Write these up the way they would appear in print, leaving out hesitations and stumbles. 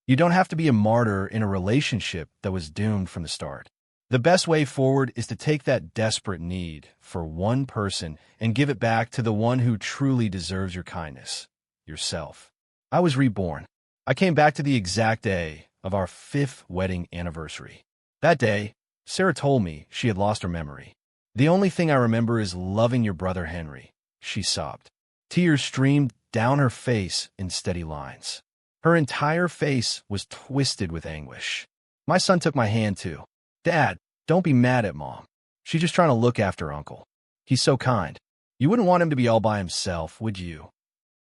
You don't have to be a martyr in a relationship that was doomed from the start. The best way forward is to take that desperate need for one person and give it back to the one who truly deserves your kindness, yourself. I was reborn. I came back to the exact day of our 5th wedding anniversary. That day, Sarah told me she had lost her memory. "The only thing I remember is loving your brother Henry," she sobbed. Tears streamed down her face in steady lines. Her entire face was twisted with anguish. My son took my hand too. "Dad, don't be mad at Mom. She's just trying to look after Uncle. He's so kind. You wouldn't want him to be all by himself, would you?"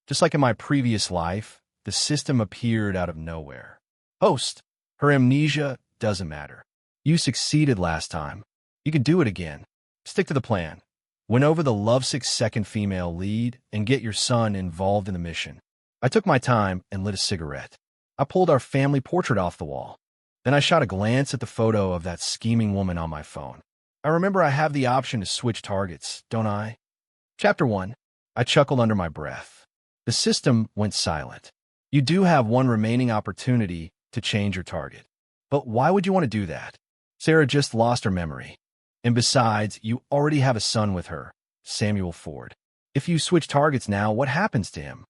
Just like in my previous life, the system appeared out of nowhere. Host, her amnesia doesn't matter. You succeeded last time. You can do it again. Stick to the plan. Win over the lovesick second female lead and get your son involved in the mission. I took my time and lit a cigarette. I pulled our family portrait off the wall. Then I shot a glance at the photo of that scheming woman on my phone. I remember I have the option to switch targets, don't I? Chapter 1. I chuckled under my breath. The system went silent. You do have one remaining opportunity to change your target. But why would you want to do that? Sarah just lost her memory. And besides, you already have a son with her, Samuel Ford. If you switch targets now, what happens to him?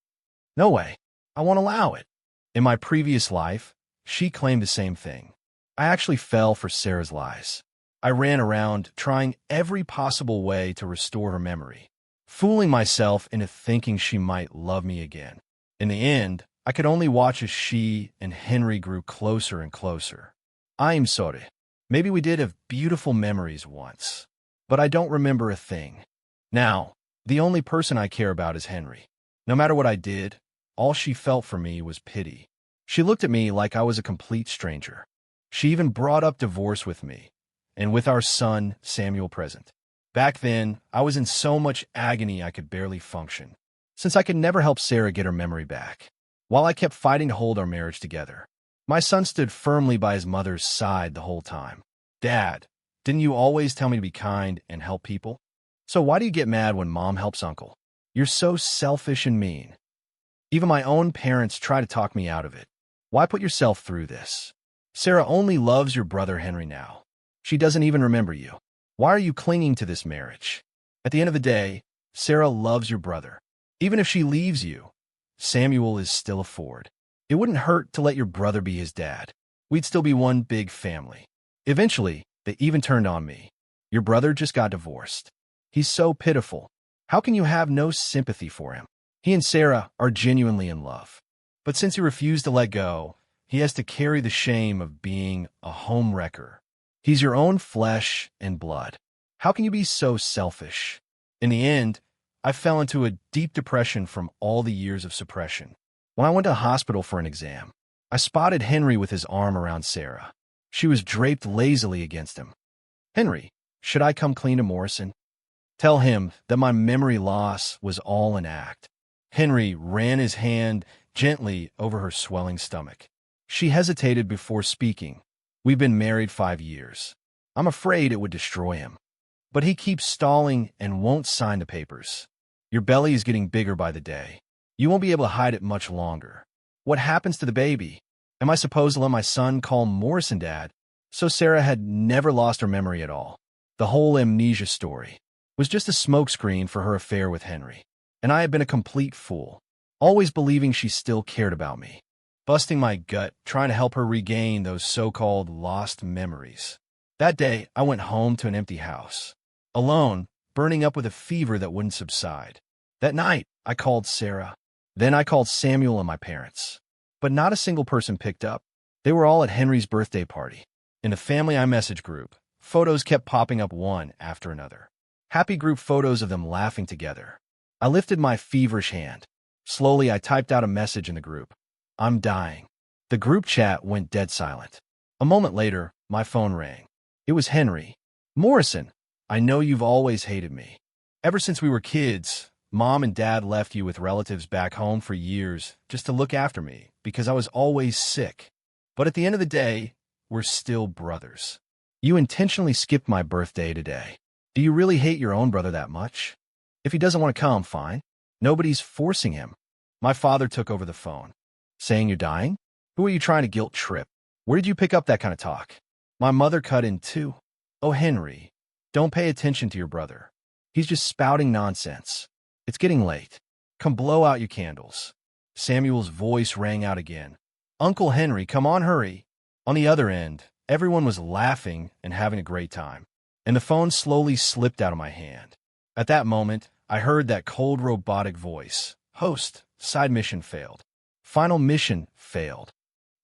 No way. I won't allow it. In my previous life, she claimed the same thing. I actually fell for Sarah's lies. I ran around trying every possible way to restore her memory, fooling myself into thinking she might love me again. In the end, I could only watch as she and Henry grew closer and closer. I'm sorry. Maybe we did have beautiful memories once, but I don't remember a thing. Now, the only person I care about is Henry. No matter what I did, all she felt for me was pity. She looked at me like I was a complete stranger. She even brought up divorce with me, and with our son, Samuel, present. Back then, I was in so much agony I could barely function, since I could never help Sarah get her memory back. While I kept fighting to hold our marriage together, my son stood firmly by his mother's side the whole time. "Dad, didn't you always tell me to be kind and help people? So why do you get mad when Mom helps Uncle? You're so selfish and mean." Even my own parents try to talk me out of it. Why put yourself through this? Sarah only loves your brother Henry now. She doesn't even remember you. Why are you clinging to this marriage? At the end of the day, Sarah loves your brother. Even if she leaves you, Samuel is still a Ford. It wouldn't hurt to let your brother be his dad. We'd still be one big family. Eventually, they even turned on me. Your brother just got divorced. He's so pitiful. How can you have no sympathy for him? He and Sarah are genuinely in love. But since he refused to let go, he has to carry the shame of being a home wrecker. He's your own flesh and blood. How can you be so selfish? In the end, I fell into a deep depression from all the years of suppression. When I went to the hospital for an exam, I spotted Henry with his arm around Sarah. She was draped lazily against him. "Henry, should I come clean to Morrison? Tell him that my memory loss was all an act." Henry ran his hand gently over her swelling stomach. She hesitated before speaking. "We've been married 5 years. I'm afraid it would destroy him. But he keeps stalling and won't sign the papers. Your belly is getting bigger by the day. You won't be able to hide it much longer. What happens to the baby? Am I supposed to let my son call Morrison Dad?" So Sarah had never lost her memory at all. The whole amnesia story was just a smokescreen for her affair with Henry. And I had been a complete fool, always believing she still cared about me, busting my gut trying to help her regain those so-called lost memories. That day, I went home to an empty house, alone, burning up with a fever that wouldn't subside. That night, I called Sarah. Then I called Samuel and my parents. But not a single person picked up. They were all at Henry's birthday party. In the family iMessage group, photos kept popping up one after another. Happy group photos of them laughing together. I lifted my feverish hand. Slowly, I typed out a message in the group. "I'm dying." The group chat went dead silent. A moment later, my phone rang. It was Henry. "Morrison, I know you've always hated me. Ever since we were kids, Mom and Dad left you with relatives back home for years just to look after me because I was always sick. But at the end of the day, we're still brothers. You intentionally skipped my birthday today. Do you really hate your own brother that much? If he doesn't want to come, fine. Nobody's forcing him." My father took over the phone. "Saying you're dying? Who are you trying to guilt trip? Where did you pick up that kind of talk? My mother cut in too. Oh, Henry, don't pay attention to your brother. He's just spouting nonsense. It's getting late. Come blow out your candles. Samuel's voice rang out again. Uncle Henry, come on, hurry. On the other end, everyone was laughing and having a great time, and the phone slowly slipped out of my hand. At that moment, I heard that cold robotic voice. Host, side mission failed. Final mission failed.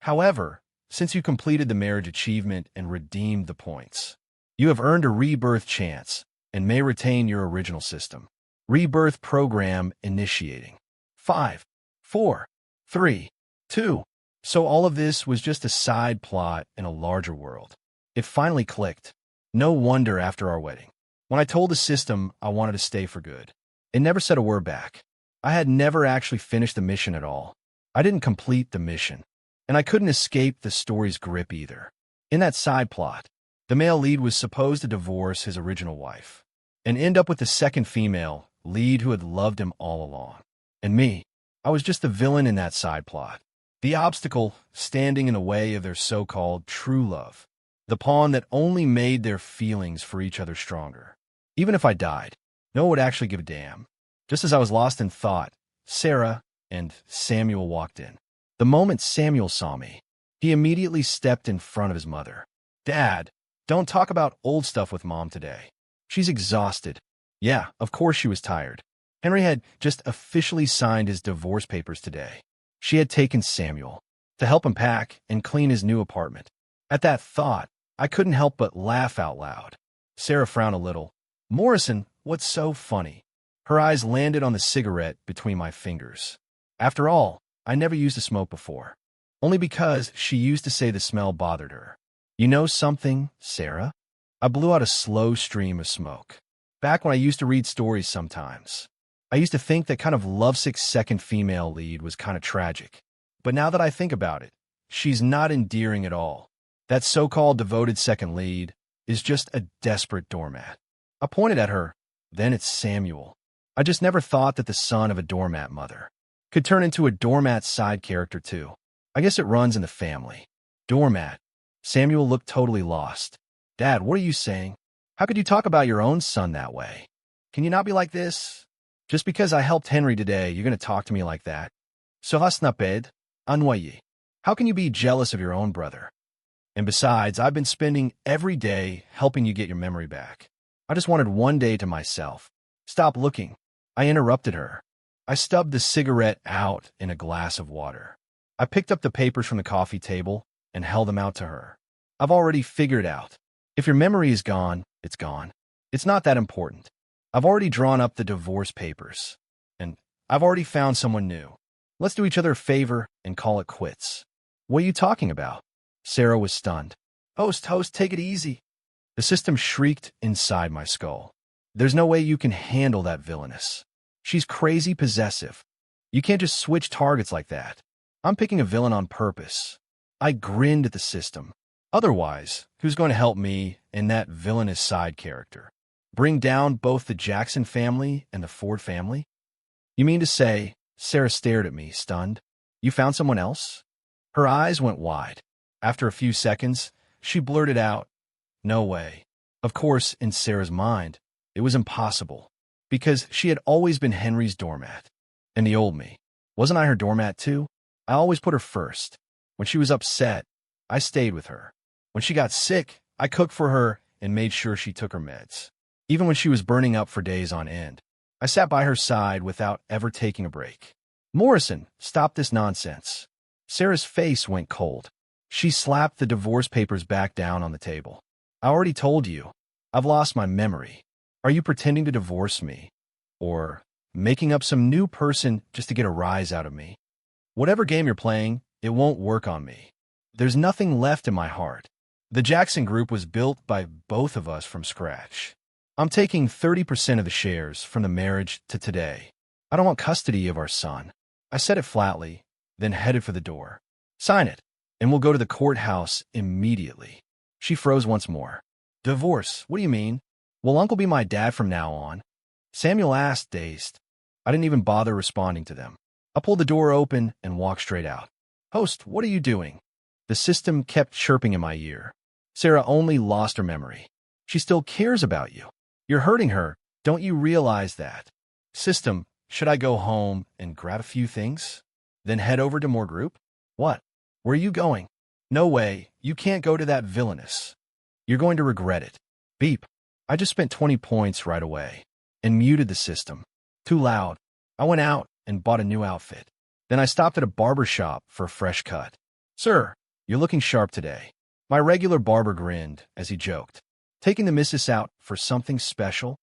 However, since you completed the marriage achievement and redeemed the points, you have earned a rebirth chance and may retain your original system. Rebirth program initiating. 5, 4, 3, 2. So all of this was just a side plot in a larger world. It finally clicked. No wonder after our wedding. When I told the system I wanted to stay for good, it never said a word back. I had never actually finished the mission at all. I didn't complete the mission, and I couldn't escape the story's grip either. In that side plot, the male lead was supposed to divorce his original wife and end up with the second female lead who had loved him all along. And me, I was just the villain in that side plot. The obstacle standing in the way of their so-called true love. The pawn that only made their feelings for each other stronger. Even if I died, no one would actually give a damn. Just as I was lost in thought, Sarah and Samuel walked in. The moment Samuel saw me, he immediately stepped in front of his mother. Dad, don't talk about old stuff with Mom today. She's exhausted. Yeah, of course she was tired. Henry had just officially signed his divorce papers today. She had taken Samuel to help him pack and clean his new apartment. At that thought, I couldn't help but laugh out loud. Sarah frowned a little. Morrison, what's so funny? Her eyes landed on the cigarette between my fingers. After all, I never used to smoke before. Only because she used to say the smell bothered her. You know something, Sarah? I blew out a slow stream of smoke. Back when I used to read stories sometimes, I used to think that kind of lovesick second female lead was kind of tragic. But now that I think about it, she's not endearing at all. That so-called devoted second lead is just a desperate doormat. I pointed at her, then it's Samuel. I just never thought that the son of a doormat mother could turn into a doormat side character too. I guess it runs in the family. Doormat. Samuel looked totally lost. Dad, what are you saying? How could you talk about your own son that way? Can you not be like this? Just because I helped Henry today, you're going to talk to me like that? Cela n'a pas d'ennuyer. How can you be jealous of your own brother? And besides, I've been spending every day helping you get your memory back. I just wanted one day to myself. Stop looking. I interrupted her. I stubbed the cigarette out in a glass of water. I picked up the papers from the coffee table and held them out to her. I've already figured out. If your memory is gone, it's gone. It's not that important. I've already drawn up the divorce papers. And I've already found someone new. Let's do each other a favor and call it quits. What are you talking about? Sarah was stunned. Host, take it easy. The system shrieked inside my skull. There's no way you can handle that villainess. She's crazy possessive. You can't just switch targets like that. I'm picking a villain on purpose. I grinned at the system. Otherwise, who's going to help me and that villainous side character? Bring down both the Jackson family and the Ford family? You mean to say, Sarah stared at me, stunned. You found someone else? Her eyes went wide. After a few seconds, she blurted out, no way. Of course, in Sarah's mind, it was impossible, because she had always been Henry's doormat. And the old me. Wasn't I her doormat too? I always put her first. When she was upset, I stayed with her. When she got sick, I cooked for her and made sure she took her meds. Even when she was burning up for days on end, I sat by her side without ever taking a break. Morrison, stop this nonsense. Sarah's face went cold. She slapped the divorce papers back down on the table. I already told you. I've lost my memory. Are you pretending to divorce me? Or making up some new person just to get a rise out of me? Whatever game you're playing, it won't work on me. There's nothing left in my heart. The Jackson Group was built by both of us from scratch. I'm taking 30% of the shares from the marriage to today. I don't want custody of our son. I said it flatly, then headed for the door. Sign it, and we'll go to the courthouse immediately. She froze once more. Divorce? What do you mean? Will Uncle be my dad from now on? Samuel asked, dazed. I didn't even bother responding to them. I pulled the door open and walked straight out. Host, what are you doing? The system kept chirping in my ear. Sarah only lost her memory. She still cares about you. You're hurting her. Don't you realize that? System, should I go home and grab a few things? Then head over to more group? What? Where are you going? No way. You can't go to that villainous. You're going to regret it. Beep. I just spent 20 points right away and muted the system. Too loud. I went out and bought a new outfit. Then I stopped at a barber shop for a fresh cut. Sir, you're looking sharp today. My regular barber grinned as he joked. Taking the missus out for something special?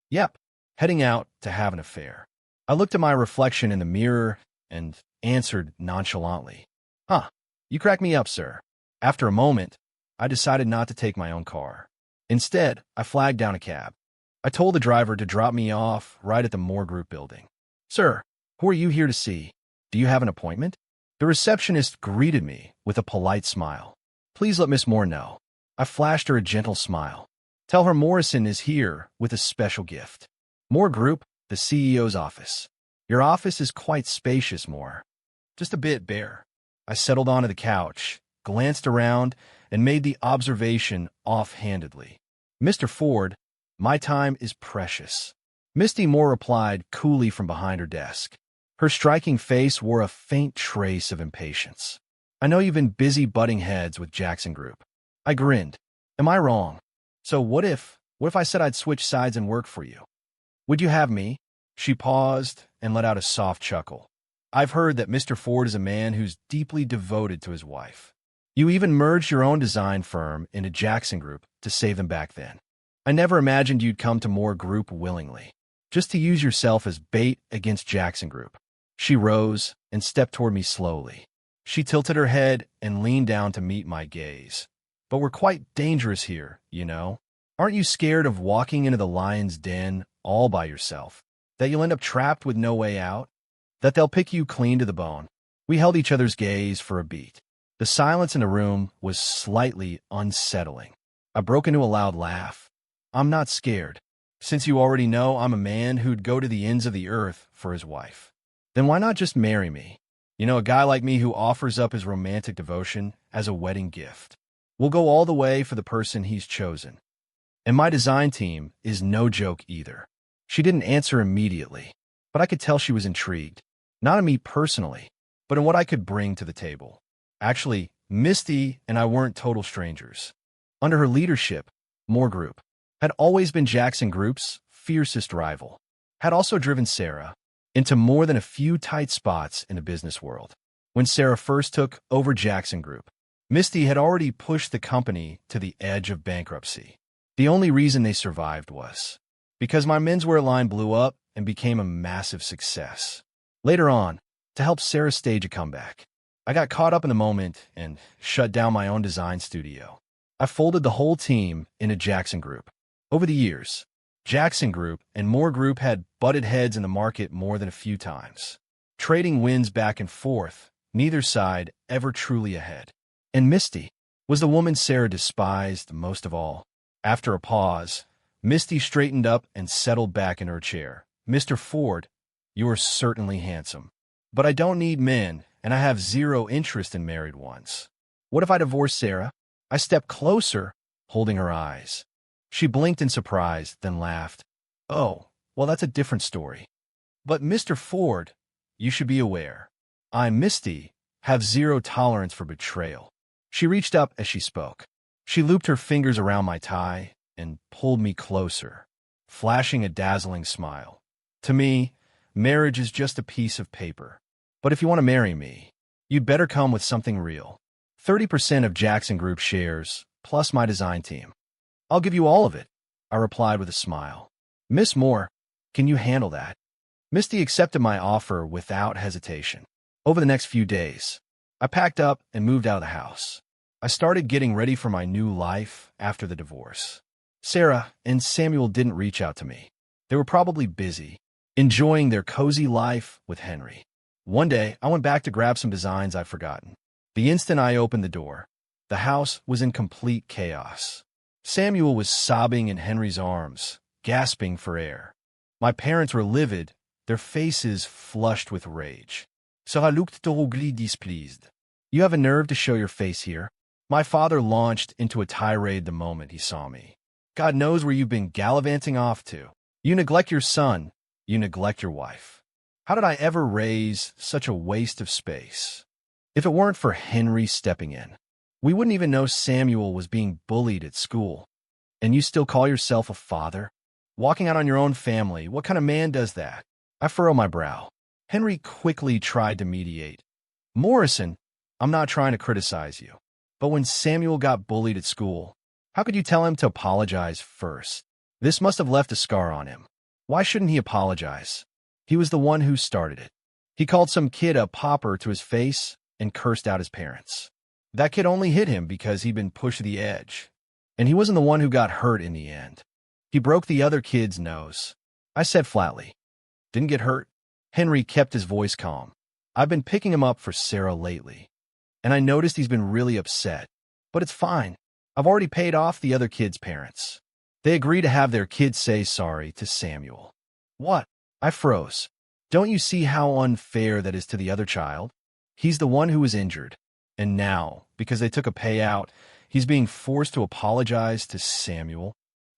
Yep. Heading out to have an affair. I looked at my reflection in the mirror and answered nonchalantly. Huh. You crack me up, sir. After a moment, I decided not to take my own car. Instead, I flagged down a cab. I told the driver to drop me off right at the Moore Group building. Sir, who are you here to see? Do you have an appointment? The receptionist greeted me with a polite smile. Please let Miss Moore know. I flashed her a gentle smile. Tell her Morrison is here with a special gift. Moore Group, the CEO's office. Your office is quite spacious, Moore. Just a bit bare. I settled onto the couch, glanced around, and made the observation offhandedly. Mr. Ford, my time is precious. Misty Moore replied coolly from behind her desk. Her striking face wore a faint trace of impatience. I know you've been busy butting heads with Jackson Group. I grinned. Am I wrong? So what if I said I'd switch sides and work for you? Would you have me? She paused and let out a soft chuckle. I've heard that Mr. Ford is a man who's deeply devoted to his wife. You even merged your own design firm into Jackson Group to save them back then. I never imagined you'd come to Moore Group willingly, just to use yourself as bait against Jackson Group. She rose and stepped toward me slowly. She tilted her head and leaned down to meet my gaze. But we're quite dangerous here, you know. Aren't you scared of walking into the lion's den all by yourself? That you'll end up trapped with no way out? That they'll pick you clean to the bone? We held each other's gaze for a beat. The silence in the room was slightly unsettling. I broke into a loud laugh. I'm not scared. Since you already know I'm a man who'd go to the ends of the earth for his wife. Then why not just marry me? You know, a guy like me who offers up his romantic devotion as a wedding gift. We'll go all the way for the person he's chosen. And my design team is no joke either. She didn't answer immediately, but I could tell she was intrigued. Not in me personally, but in what I could bring to the table. Actually, Misty and I weren't total strangers. Under her leadership, Moore Group had always been Jackson Group's fiercest rival, had also driven Sarah into more than a few tight spots in the business world. When Sarah first took over Jackson Group, Misty had already pushed the company to the edge of bankruptcy. The only reason they survived was because my menswear line blew up and became a massive success. Later on, to help Sarah stage a comeback, I got caught up in the moment and shut down my own design studio. I folded the whole team into Jackson Group. Over the years, Jackson Group and Moore Group had butted heads in the market more than a few times. Trading wins back and forth, neither side ever truly ahead. And Misty was the woman Sarah despised most of all. After a pause, Misty straightened up and settled back in her chair. Mr. Ford, you are certainly handsome. But I don't need men, and I have zero interest in married ones. What if I divorce Sarah? I stepped closer, holding her eyes. She blinked in surprise, then laughed. Oh, well, that's a different story. But Mr. Ford, you should be aware. I, Misty, have zero tolerance for betrayal. She reached up as she spoke. She looped her fingers around my tie and pulled me closer, flashing a dazzling smile. To me, marriage is just a piece of paper. But if you want to marry me, you'd better come with something real. 30% of Jackson Group shares, plus my design team. I'll give you all of it, I replied with a smile. Miss Moore, can you handle that? Misty accepted my offer without hesitation. Over the next few days, I packed up and moved out of the house. I started getting ready for my new life after the divorce. Sarah and Samuel didn't reach out to me. They were probably busy, enjoying their cozy life with Henry. One day, I went back to grab some designs I'd forgotten. The instant I opened the door, the house was in complete chaos. Samuel was sobbing in Henry's arms, gasping for air. My parents were livid, their faces flushed with rage. Sarah looked terribly displeased. You have a nerve to show your face here. My father launched into a tirade the moment he saw me. God knows where you've been gallivanting off to. You neglect your son. You neglect your wife. How did I ever raise such a waste of space? If it weren't for Henry stepping in, we wouldn't even know Samuel was being bullied at school. And you still call yourself a father? Walking out on your own family, what kind of man does that? I furrow my brow. Henry quickly tried to mediate. Morrison, I'm not trying to criticize you, but when Samuel got bullied at school, how could you tell him to apologize first? This must have left a scar on him. Why shouldn't he apologize? He was the one who started it. He called some kid a pauper to his face and cursed out his parents. That kid only hit him because he'd been pushed to the edge. And he wasn't the one who got hurt in the end. He broke the other kid's nose. I said flatly, didn't get hurt. Henry kept his voice calm. I've been picking him up for Sarah lately, and I noticed he's been really upset. But it's fine. I've already paid off the other kid's parents. They agree to have their kid say sorry to Samuel. What? I froze. Don't you see how unfair that is to the other child? He's the one who was injured. And now, because they took a payout, he's being forced to apologize to Samuel.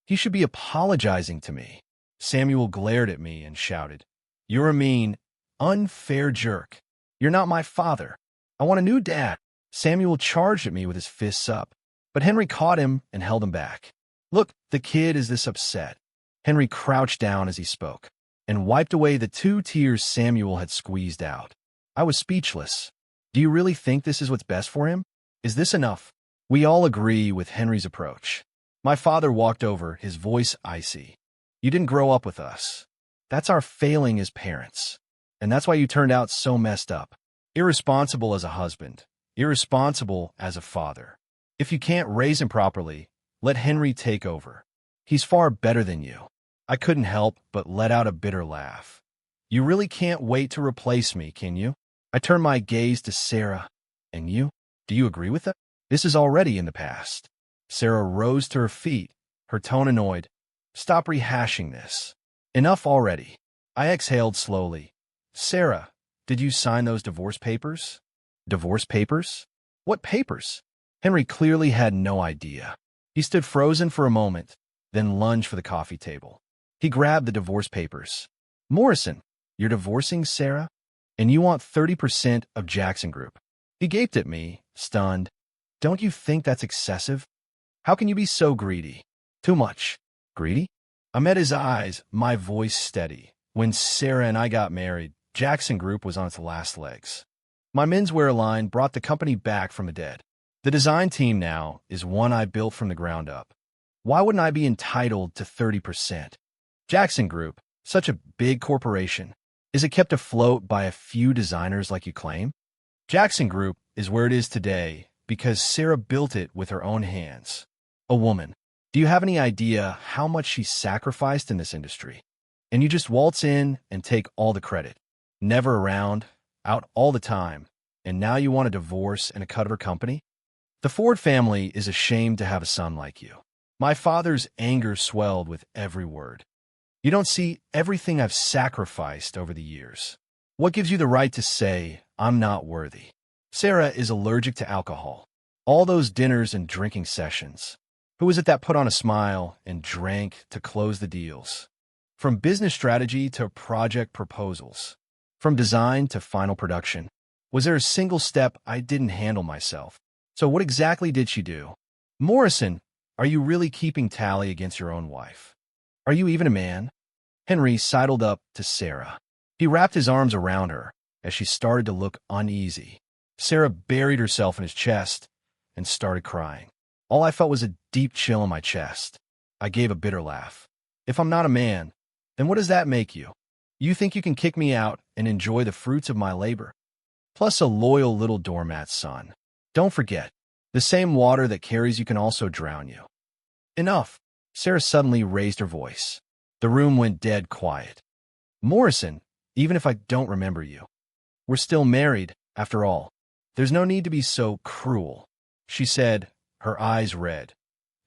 He should be apologizing to me. Samuel glared at me and shouted, You're a mean, unfair jerk. You're not my father. I want a new dad. Samuel charged at me with his fists up, but Henry caught him and held him back. Look, the kid is this upset. Henry crouched down as he spoke and wiped away the 2 tears Samuel had squeezed out. I was speechless. Do you really think this is what's best for him? Is this enough? We all agree with Henry's approach. My father walked over, his voice icy. You didn't grow up with us. That's our failing as parents. And that's why you turned out so messed up. Irresponsible as a husband. Irresponsible as a father. If you can't raise him properly, let Henry take over. He's far better than you. I couldn't help but let out a bitter laugh. You really can't wait to replace me, can you? I turned my gaze to Sarah. And you? Do you agree with that? This is already in the past. Sarah rose to her feet, her tone annoyed. Stop rehashing this. Enough already. I exhaled slowly. Sarah, did you sign those divorce papers? Divorce papers? What papers? Henry clearly had no idea. He stood frozen for a moment, then lunged for the coffee table. He grabbed the divorce papers. Morrison, you're divorcing Sarah? And you want 30% of Jackson Group. He gaped at me, stunned. Don't you think that's excessive? How can you be so greedy? Too much. Greedy? I met his eyes, my voice steady. When Sarah and I got married, Jackson Group was on its last legs. My menswear line brought the company back from the dead. The design team now is one I built from the ground up. Why wouldn't I be entitled to 30%? Jackson Group, such a big corporation, is it kept afloat by a few designers like you claim? Jackson Group is where it is today because Sarah built it with her own hands. A woman. Do you have any idea how much she sacrificed in this industry? And you just waltz in and take all the credit. Never around, out all the time, and now you want a divorce and a cut of her company? The Ford family is ashamed to have a son like you. My father's anger swelled with every word. You don't see everything I've sacrificed over the years. What gives you the right to say I'm not worthy? Sarah is allergic to alcohol. All those dinners and drinking sessions. Who is it that put on a smile and drank to close the deals? From business strategy to project proposals. From design to final production. Was there a single step I didn't handle myself? So what exactly did she do? Morrison, are you really keeping tally against your own wife? Are you even a man? Henry sidled up to Sarah. He wrapped his arms around her as she started to look uneasy. Sarah buried herself in his chest and started crying. All I felt was a deep chill in my chest. I gave a bitter laugh. If I'm not a man, then what does that make you? You think you can kick me out and enjoy the fruits of my labor? Plus a loyal little doormat son. Don't forget, the same water that carries you can also drown you. Enough. Sarah suddenly raised her voice. The room went dead quiet. Morrison, even if I don't remember you, we're still married, after all. There's no need to be so cruel, she said, her eyes red.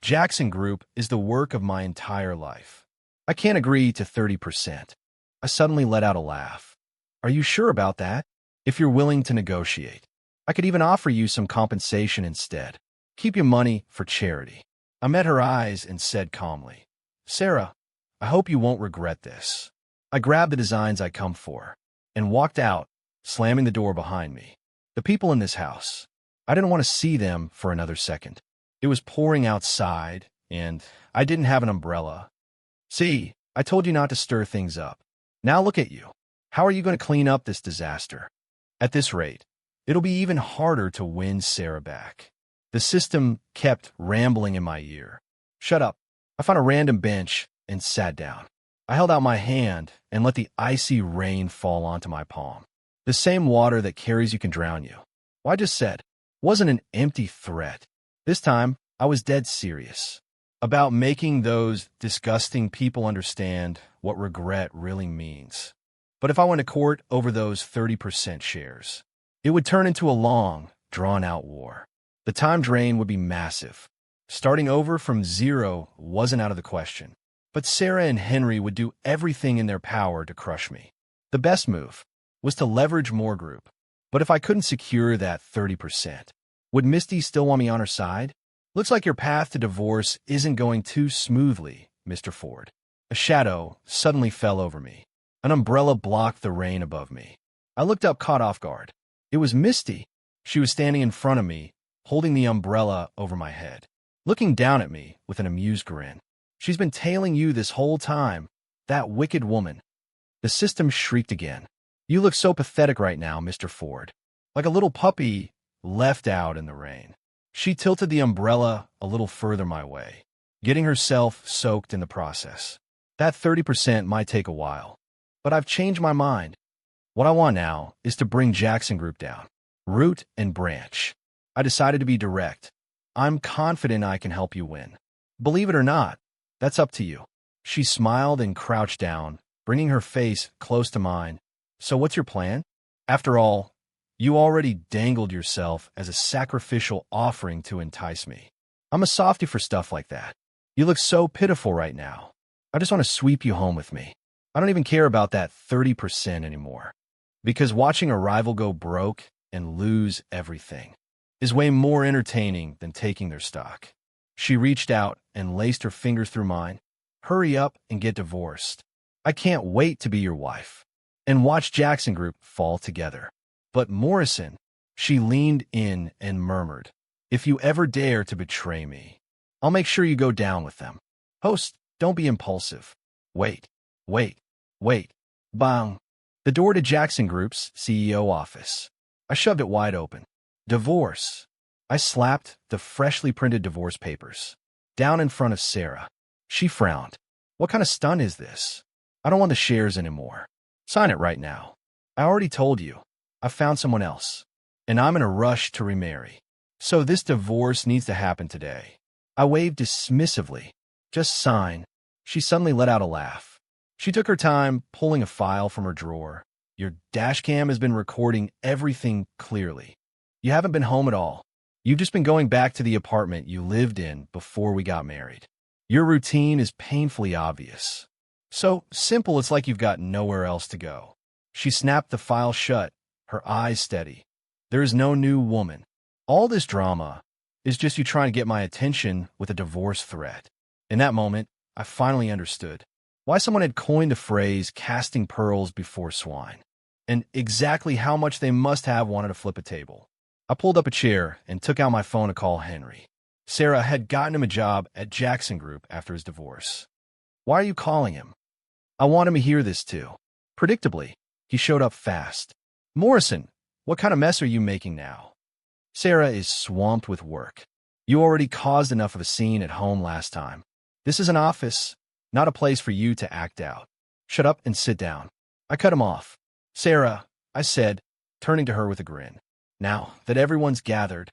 Jackson Group is the work of my entire life. I can't agree to 30%. I suddenly let out a laugh. Are you sure about that? If you're willing to negotiate. I could even offer you some compensation instead. Keep your money for charity." I met her eyes and said calmly, "Sarah, I hope you won't regret this." I grabbed the designs I come for and walked out, slamming the door behind me. The people in this house, I didn't want to see them for another second. It was pouring outside, and I didn't have an umbrella. "See, I told you not to stir things up. Now look at you. How are you going to clean up this disaster?" At this rate, it'll be even harder to win Sarah back. The system kept rambling in my ear. "Shut up." I found a random bench and sat down. I held out my hand and let the icy rain fall onto my palm. The same water that carries you can drown you. What I just said wasn't an empty threat. This time, I was dead serious about making those disgusting people understand what regret really means. But if I went to court over those 30% shares, it would turn into a long, drawn-out war. The time drain would be massive. Starting over from zero wasn't out of the question. But Sarah and Henry would do everything in their power to crush me. The best move was to leverage more group. But if I couldn't secure that 30%, would Misty still want me on her side? "Looks like your path to divorce isn't going too smoothly, Mr. Ford." A shadow suddenly fell over me. An umbrella blocked the rain above me. I looked up, caught off guard. It was Misty. She was standing in front of me, holding the umbrella over my head, looking down at me with an amused grin. "She's been tailing you this whole time, that wicked woman." The system shrieked again. "You look so pathetic right now, Mr. Ford, like a little puppy left out in the rain." She tilted the umbrella a little further my way, getting herself soaked in the process. "That 30% might take a while, but I've changed my mind. What I want now is to bring Jackson Group down, root and branch." I decided to be direct. "I'm confident I can help you win. Believe it or not, that's up to you." She smiled and crouched down, bringing her face close to mine. "So what's your plan? After all, you already dangled yourself as a sacrificial offering to entice me. I'm a softie for stuff like that. You look so pitiful right now. I just want to sweep you home with me. I don't even care about that 30% anymore. Because watching a rival go broke and lose everything is way more entertaining than taking their stock." She reached out and laced her fingers through mine. "Hurry up and get divorced. I can't wait to be your wife and watch Jackson Group fall together." "But Morrison," she leaned in and murmured, "if you ever dare to betray me, I'll make sure you go down with them." "Host, don't be impulsive. Wait, wait, wait." Bang! The door to Jackson Group's CEO office. I shoved it wide open. "Divorce." I slapped the freshly printed divorce papers down in front of Sarah. She frowned. "What kind of stunt is this? I don't want the shares anymore. Sign it right now. I already told you. I found someone else, and I'm in a rush to remarry. So this divorce needs to happen today." I waved dismissively. "Just sign." She suddenly let out a laugh. She took her time, pulling a file from her drawer. "Your dashcam has been recording everything clearly. You haven't been home at all. You've just been going back to the apartment you lived in before we got married. Your routine is painfully obvious. So simple it's like you've got nowhere else to go." She snapped the file shut, her eyes steady. "There is no new woman. All this drama is just you trying to get my attention with a divorce threat." In that moment, I finally understood why someone had coined the phrase casting pearls before swine, and exactly how much they must have wanted to flip a table. I pulled up a chair and took out my phone to call Henry. Sarah had gotten him a job at Jackson Group after his divorce. "Why are you calling him?" I want him to hear this too. Predictably, he showed up fast. "Morrison, what kind of mess are you making now?" "Sarah is swamped with work. You already caused enough of a scene at home last time. This is an office, not a place for you to act out. Shut up and sit down." I cut him off. "Sarah," I said, turning to her with a grin, "now that everyone's gathered,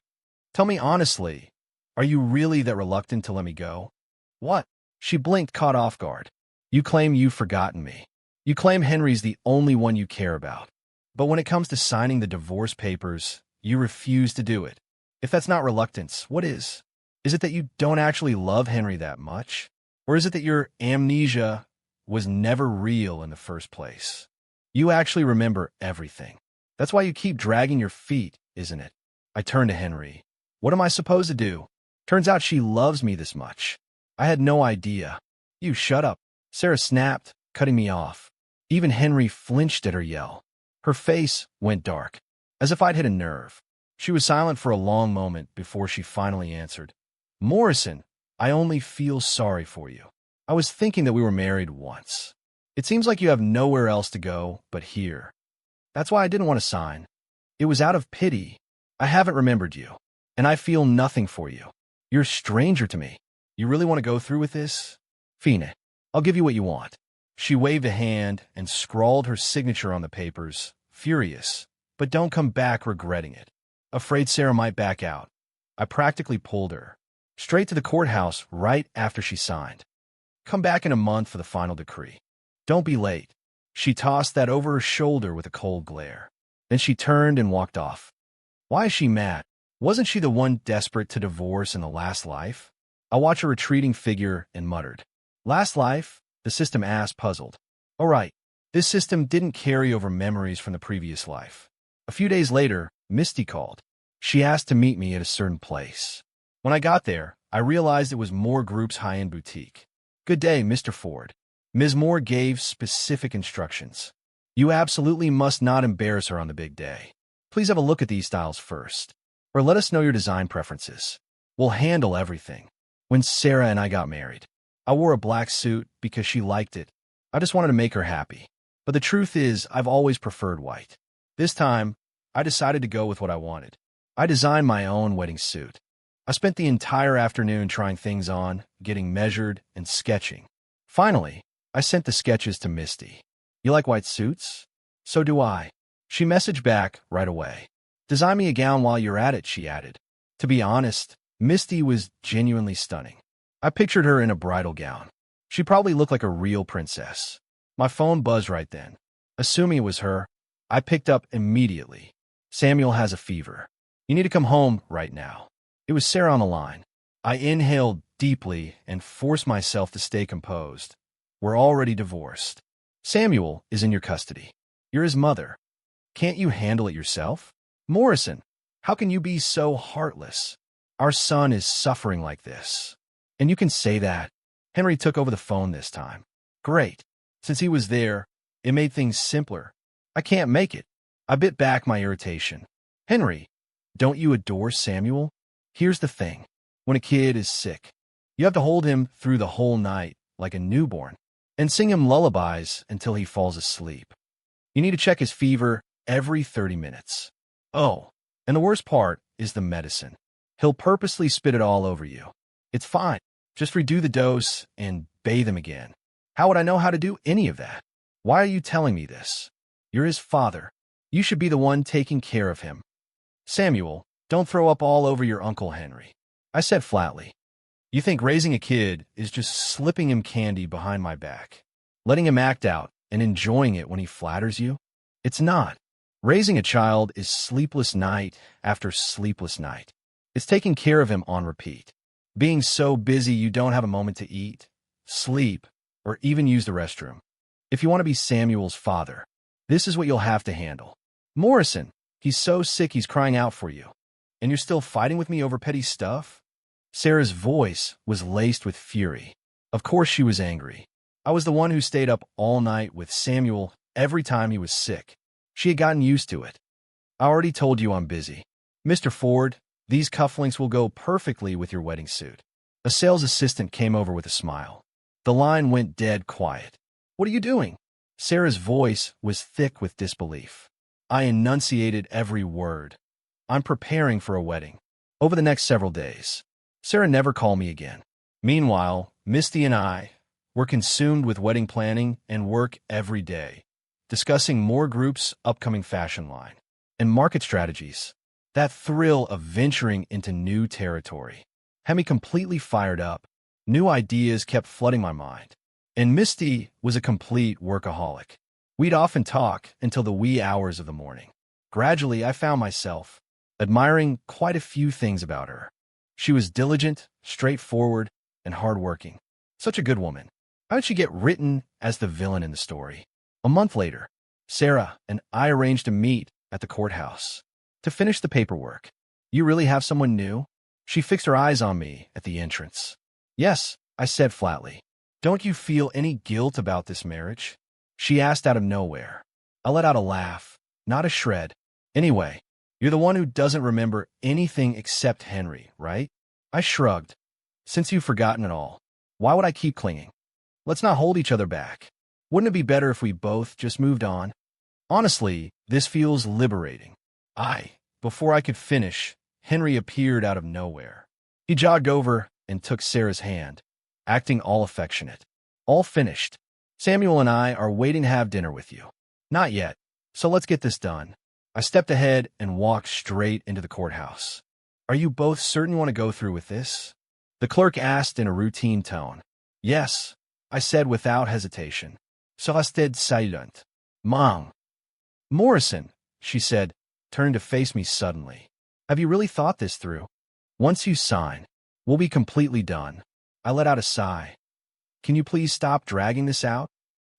tell me honestly, are you really that reluctant to let me go?" "What?" She blinked, caught off guard. "You claim you've forgotten me. You claim Henry's the only one you care about. But when it comes to signing the divorce papers, you refuse to do it. If that's not reluctance, what is? Is it that you don't actually love Henry that much? Or is it that your amnesia was never real in the first place? You actually remember everything. That's why you keep dragging your feet, isn't it?" I turned to Henry. What am I supposed to do? Turns out she loves me this much. I had no idea. You shut up, Sarah snapped, cutting me off. Even Henry flinched at her yell. Her face went dark, as if I'd hit a nerve. She was silent for a long moment before she finally answered. Morrison, I only feel sorry for you. I was thinking that we were married once. It seems like you have nowhere else to go but here. That's why I didn't want to sign. It was out of pity. I haven't remembered you, and I feel nothing for you. You're a stranger to me. You really want to go through with this? Fine, I'll give you what you want. She waved a hand and scrawled her signature on the papers, furious, but don't come back regretting it. Afraid Sarah might back out. I practically pulled her, straight to the courthouse right after she signed. Come back in a month for the final decree. Don't be late. She tossed that over her shoulder with a cold glare. Then she turned and walked off. Why is she mad? Wasn't she the one desperate to divorce in the last life? I watched her retreating figure and muttered. Last life? The system asked, puzzled. All right, this system didn't carry over memories from the previous life. A few days later, Misty called. She asked to meet me at a certain place. When I got there, I realized it was Moore Group's high-end boutique. Good day, Mr. Ford. Ms. Moore gave specific instructions. You absolutely must not embarrass her on the big day. Please have a look at these styles first, or let us know your design preferences. We'll handle everything. When Sarah and I got married, I wore a black suit because she liked it. I just wanted to make her happy. But the truth is, I've always preferred white. This time, I decided to go with what I wanted. I designed my own wedding suit. I spent the entire afternoon trying things on, getting measured, and sketching. Finally, I sent the sketches to Misty. You like white suits? So do I. She messaged back right away. Design me a gown while you're at it, she added. To be honest, Misty was genuinely stunning. I pictured her in a bridal gown. She probably looked like a real princess. My phone buzzed right then. Assuming it was her, I picked up immediately. Samuel has a fever. You need to come home right now. It was Sarah on the line. I inhaled deeply and forced myself to stay composed. We're already divorced. Samuel is in your custody. You're his mother. Can't you handle it yourself? Morrison, how can you be so heartless? Our son is suffering like this. And you can say that. Henry took over the phone this time. Great. Since he was there, it made things simpler. I can't make it. I bit back my irritation. Henry, don't you adore Samuel? Here's the thing. When a kid is sick, you have to hold him through the whole night like a newborn and sing him lullabies until he falls asleep. You need to check his fever every 30 minutes. Oh, and the worst part is the medicine. He'll purposely spit it all over you. It's fine. Just redo the dose and bathe him again. How would I know how to do any of that? Why are you telling me this? You're his father. You should be the one taking care of him. Samuel, don't throw up all over your Uncle Henry. I said flatly. You think raising a kid is just slipping him candy behind my back, letting him act out and enjoying it when he flatters you? It's not. Raising a child is sleepless night after sleepless night. It's taking care of him on repeat. Being so busy you don't have a moment to eat, sleep, or even use the restroom. If you want to be Samuel's father, this is what you'll have to handle. Morrison, he's so sick he's crying out for you. And you're still fighting with me over petty stuff? Sarah's voice was laced with fury. Of course she was angry. I was the one who stayed up all night with Samuel every time he was sick. She had gotten used to it. I already told you I'm busy. Mr. Ford, these cufflinks will go perfectly with your wedding suit. A sales assistant came over with a smile. The line went dead quiet. What are you doing? Sarah's voice was thick with disbelief. I enunciated every word. I'm preparing for a wedding. Over the next several days. Sarah never called me again. Meanwhile, Misty and I were consumed with wedding planning and work every day, discussing Moore Group's upcoming fashion line and market strategies. That thrill of venturing into new territory had me completely fired up. New ideas kept flooding my mind. And Misty was a complete workaholic. We'd often talk until the wee hours of the morning. Gradually, I found myself admiring quite a few things about her. She was diligent, straightforward, and hardworking. Such a good woman. How did she get written as the villain in the story? A month later, Sarah and I arranged to meet at the courthouse to finish the paperwork. You really have someone new? She fixed her eyes on me at the entrance. Yes, I said flatly. Don't you feel any guilt about this marriage? She asked out of nowhere. I let out a laugh, not a shred. Anyway, you're the one who doesn't remember anything except Henry, right? I shrugged. Since you've forgotten it all, why would I keep clinging? Let's not hold each other back. Wouldn't it be better if we both just moved on? Honestly, this feels liberating. Before I could finish, Henry appeared out of nowhere. He jogged over and took Sarah's hand, acting all affectionate. All finished. Samuel and I are waiting to have dinner with you. Not yet, so let's get this done. I stepped ahead and walked straight into the courthouse. Are you both certain you want to go through with this? The clerk asked in a routine tone. Yes, I said without hesitation. So I stayed silent. Mom. Morrison, she said, turning to face me suddenly. Have you really thought this through? Once you sign, we'll be completely done. I let out a sigh. Can you please stop dragging this out?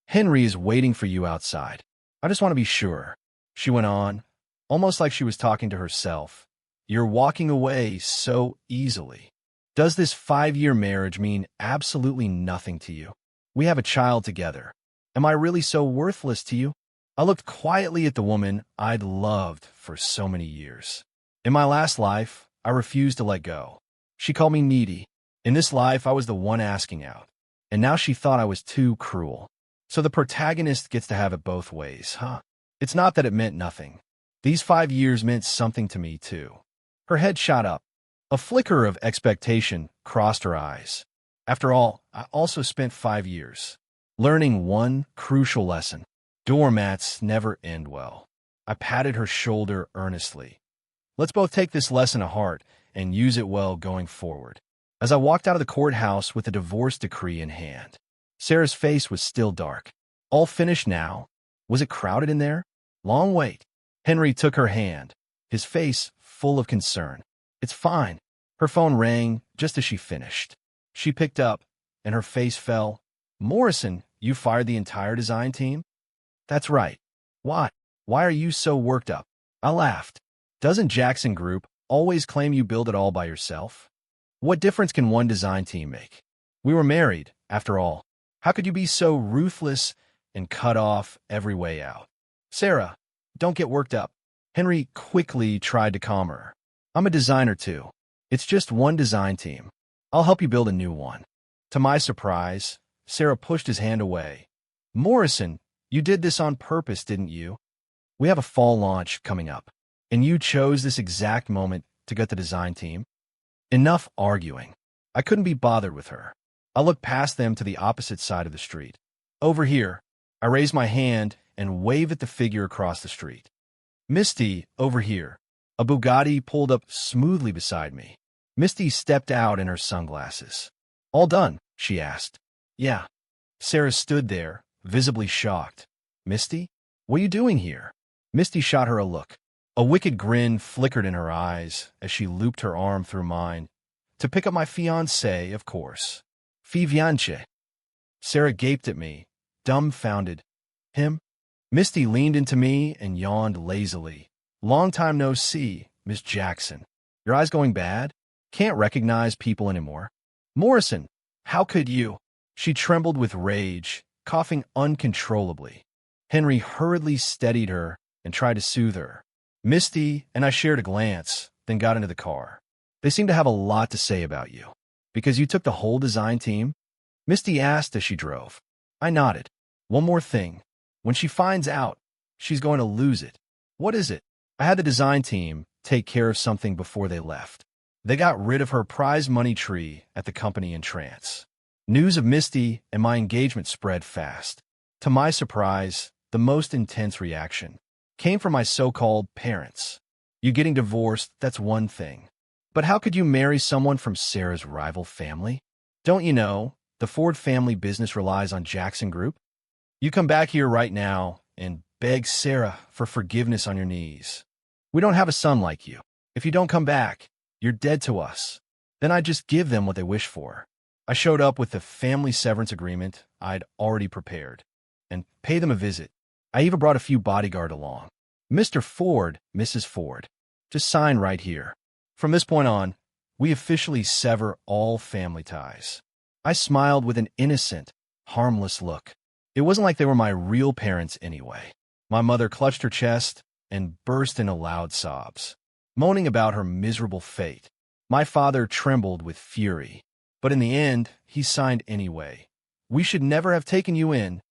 Henry is waiting for you outside. I just want to be sure. She went on, almost like she was talking to herself. You're walking away so easily. Does this 5-year marriage mean absolutely nothing to you? We have a child together. Am I really so worthless to you? I looked quietly at the woman I'd loved for so many years. In my last life, I refused to let go. She called me needy. In this life, I was the one asking out. And now she thought I was too cruel. So the protagonist gets to have it both ways, huh? It's not that it meant nothing. These 5 years meant something to me, too. Her head shot up. A flicker of expectation crossed her eyes. After all, I also spent 5 years learning one crucial lesson. Doormats never end well. I patted her shoulder earnestly. Let's both take this lesson to heart and use it well going forward. As I walked out of the courthouse with the divorce decree in hand, Sarah's face was still dark. All finished now? Was it crowded in there? Long wait. Henry took her hand, his face full of concern. It's fine. Her phone rang just as she finished. She picked up, and her face fell. Morrison, you fired the entire design team? That's right. Why? Why are you so worked up? I laughed. Doesn't Jackson Group always claim you build it all by yourself? What difference can one design team make? We were married, after all. How could you be so ruthless and cut off every way out? Sarah, don't get worked up. Henry quickly tried to calm her. I'm a designer too. It's just one design team. I'll help you build a new one. To my surprise, Sarah pushed his hand away. Morrison, you did this on purpose, didn't you? We have a fall launch coming up, and you chose this exact moment to get the design team? Enough arguing. I couldn't be bothered with her. I looked past them to the opposite side of the street. Over here, I raised my hand and waved at the figure across the street. Misty, over here. A Bugatti pulled up smoothly beside me. Misty stepped out in her sunglasses. All done? She asked. Yeah. Sarah stood there, visibly shocked. Misty? What are you doing here? Misty shot her a look. A wicked grin flickered in her eyes as she looped her arm through mine. To pick up my fiancé, of course. Fiancé. Sarah gaped at me, dumbfounded. Him? Misty leaned into me and yawned lazily. Long time no see, Miss Jackson. Your eyes going bad? Can't recognize people anymore. Morrison, how could you? She trembled with rage, coughing uncontrollably. Henry hurriedly steadied her and tried to soothe her. Misty and I shared a glance, then got into the car. They seem to have a lot to say about you. Because you took the whole design team? Misty asked as she drove. I nodded. One more thing. When she finds out, she's going to lose it. What is it? I had the design team take care of something before they left. They got rid of her prize money tree at the company in trance. News of Misty and my engagement spread fast. To my surprise, the most intense reaction came from my so-called parents. You getting divorced, that's one thing. But how could you marry someone from Sarah's rival family? Don't you know, the Ford family business relies on Jackson Group? You come back here right now and beg Sarah for forgiveness on your knees. We don't have a son like you. If you don't come back, you're dead to us. Then I'd just give them what they wish for. I showed up with the family severance agreement I'd already prepared and pay them a visit. I even brought a few bodyguard along. Mr. Ford, Mrs. Ford, just sign right here. From this point on, we officially sever all family ties. I smiled with an innocent, harmless look. It wasn't like they were my real parents anyway. My mother clutched her chest and burst into loud sobs, moaning about her miserable fate. My father trembled with fury, but in the end, he signed anyway. We should never have taken you in.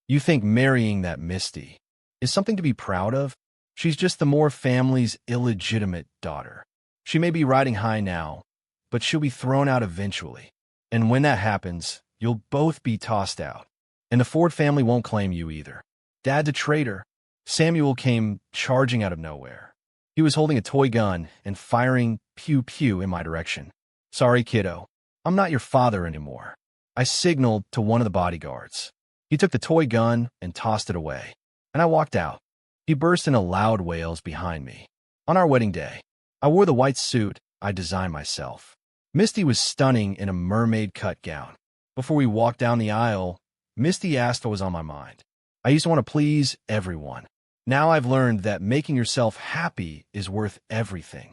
You think marrying that Misty is something to be proud of? She's just the Moore family's illegitimate daughter. She may be riding high now, but she'll be thrown out eventually. And when that happens, you'll both be tossed out. And the Ford family won't claim you either. Dad's a traitor. Samuel came charging out of nowhere. He was holding a toy gun and firing pew-pew in my direction. Sorry, kiddo. I'm not your father anymore. I signaled to one of the bodyguards. He took the toy gun and tossed it away, and I walked out. He burst into loud wails behind me. On our wedding day, I wore the white suit I designed myself. Misty was stunning in a mermaid-cut gown. Before we walked down the aisle, Misty asked what was on my mind. I used to want to please everyone. Now I've learned that making yourself happy is worth everything.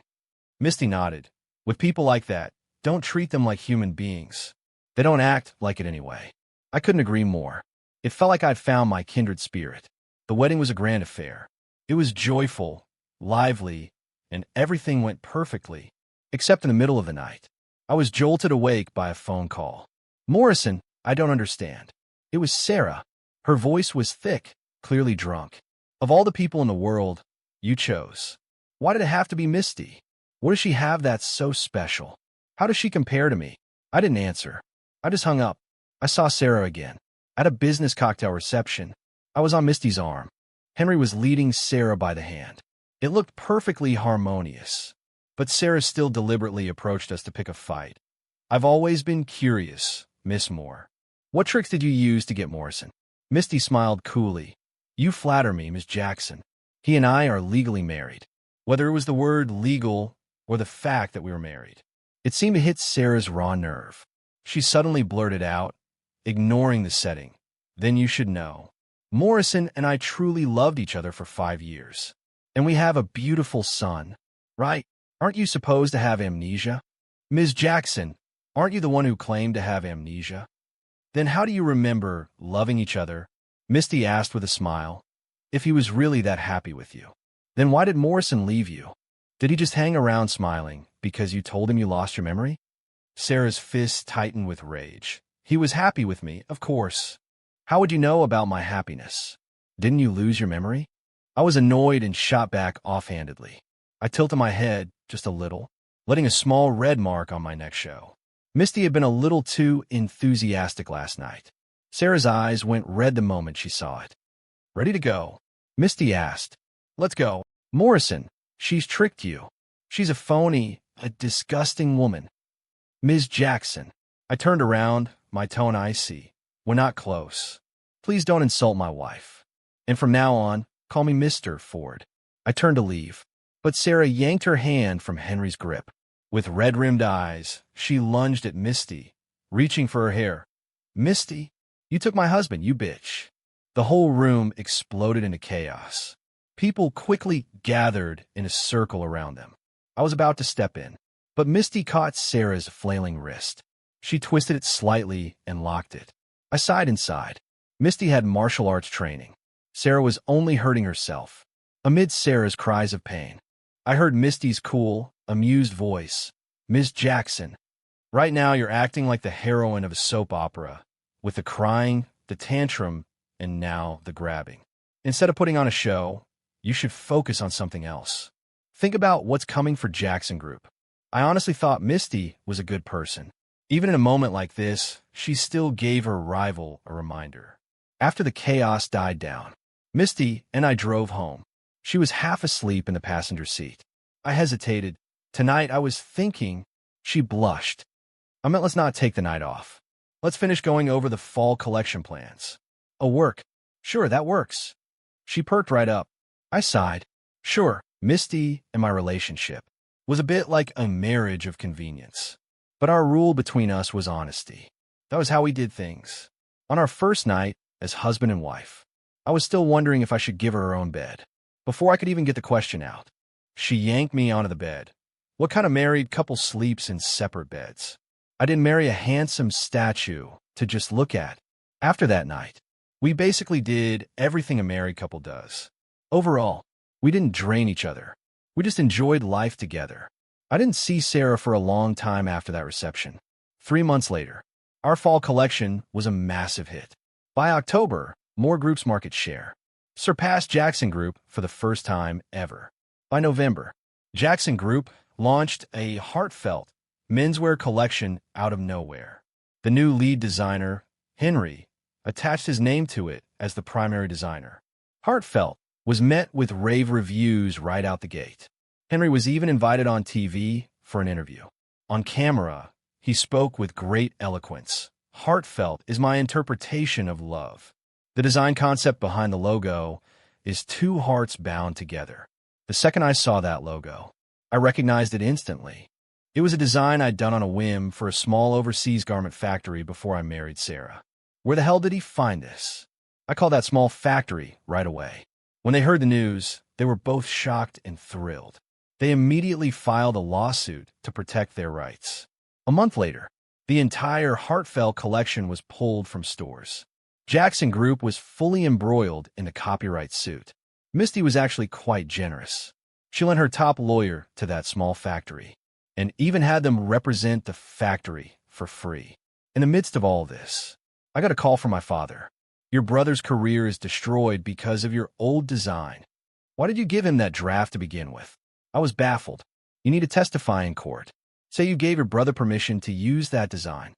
Misty nodded. With people like that, don't treat them like human beings. They don't act like it anyway. I couldn't agree more. It felt like I'd found my kindred spirit. The wedding was a grand affair. It was joyful, lively, and everything went perfectly, except in the middle of the night. I was jolted awake by a phone call. Morrison, I don't understand. It was Sarah. Her voice was thick, clearly drunk. Of all the people in the world, you chose. Why did it have to be Misty? What does she have that's so special? How does she compare to me? I didn't answer. I just hung up. I saw Sarah again. At a business cocktail reception, I was on Misty's arm. Henry was leading Sarah by the hand. It looked perfectly harmonious, but Sarah still deliberately approached us to pick a fight. I've always been curious, Miss Moore. What tricks did you use to get Morrison? Misty smiled coolly. You flatter me, Miss Jackson. He and I are legally married. Whether it was the word legal or the fact that we were married, it seemed to hit Sarah's raw nerve. She suddenly blurted out, ignoring the setting. Then you should know. Morrison and I truly loved each other for 5 years. And we have a beautiful son, right? Aren't you supposed to have amnesia? Ms. Jackson, aren't you the one who claimed to have amnesia? Then how do you remember loving each other? Misty asked with a smile. If he was really that happy with you, then why did Morrison leave you? Did he just hang around smiling because you told him you lost your memory? Sarah's fists tightened with rage. He was happy with me, of course. How would you know about my happiness? Didn't you lose your memory? I was annoyed and shot back offhandedly. I tilted my head just a little, letting a small red mark on my neck show. Misty had been a little too enthusiastic last night. Sarah's eyes went red the moment she saw it. Ready to go? Misty asked. Let's go. Morrison, she's tricked you. She's a phony, a disgusting woman. Ms. Jackson. I turned around, my tone icy. We're not close. Please don't insult my wife. And from now on, call me Mr. Ford. I turned to leave, but Sarah yanked her hand from Henry's grip. With red-rimmed eyes, she lunged at Misty, reaching for her hair. Misty, you took my husband, you bitch. The whole room exploded into chaos. People quickly gathered in a circle around them. I was about to step in, but Misty caught Sarah's flailing wrist. She twisted it slightly and locked it. I sighed inside. Misty had martial arts training. Sarah was only hurting herself. Amid Sarah's cries of pain, I heard Misty's cool, amused voice. Ms. Jackson, right now you're acting like the heroine of a soap opera, with the crying, the tantrum, and now the grabbing. Instead of putting on a show, you should focus on something else. Think about what's coming for Jackson Group. I honestly thought Misty was a good person. Even in a moment like this, she still gave her rival a reminder. After the chaos died down, Misty and I drove home. She was half asleep in the passenger seat. I hesitated. Tonight I was thinking. She blushed. I meant let's not take the night off. Let's finish going over the fall collection plans. Oh, work. Sure, that works. She perked right up. I sighed. Sure, Misty and my relationship was a bit like a marriage of convenience. But our rule between us was honesty. That was how we did things. On our first night as husband and wife, I was still wondering if I should give her own bed. Before I could even get the question out, she yanked me onto the bed. What kind of married couple sleeps in separate beds? I didn't marry a handsome statue to just look at. After that night, we basically did everything a married couple does. Overall, we didn't drain each other. We just enjoyed life together. I didn't see Sarah for a long time after that reception. 3 months later, our fall collection was a massive hit. By October, More Group's market share surpassed Jackson Group for the first time ever. By November, Jackson Group launched a heartfelt menswear collection out of nowhere. The new lead designer, Henry, attached his name to it as the primary designer. Heartfelt was met with rave reviews right out the gate. Henry was even invited on TV for an interview. On camera, he spoke with great eloquence. Heartfelt is my interpretation of love. The design concept behind the logo is two hearts bound together. The second I saw that logo, I recognized it instantly. It was a design I'd done on a whim for a small overseas garment factory before I married Sarah. Where the hell did he find this? I called that small factory right away. When they heard the news, they were both shocked and thrilled. They immediately filed a lawsuit to protect their rights. A month later, the entire Heartfelt collection was pulled from stores. Jackson Group was fully embroiled in the copyright suit. Misty was actually quite generous. She lent her top lawyer to that small factory and even had them represent the factory for free. In the midst of all this, I got a call from my father. Your brother's career is destroyed because of your old design. Why did you give him that draft to begin with? I was baffled. You need to testify in court. Say you gave your brother permission to use that design.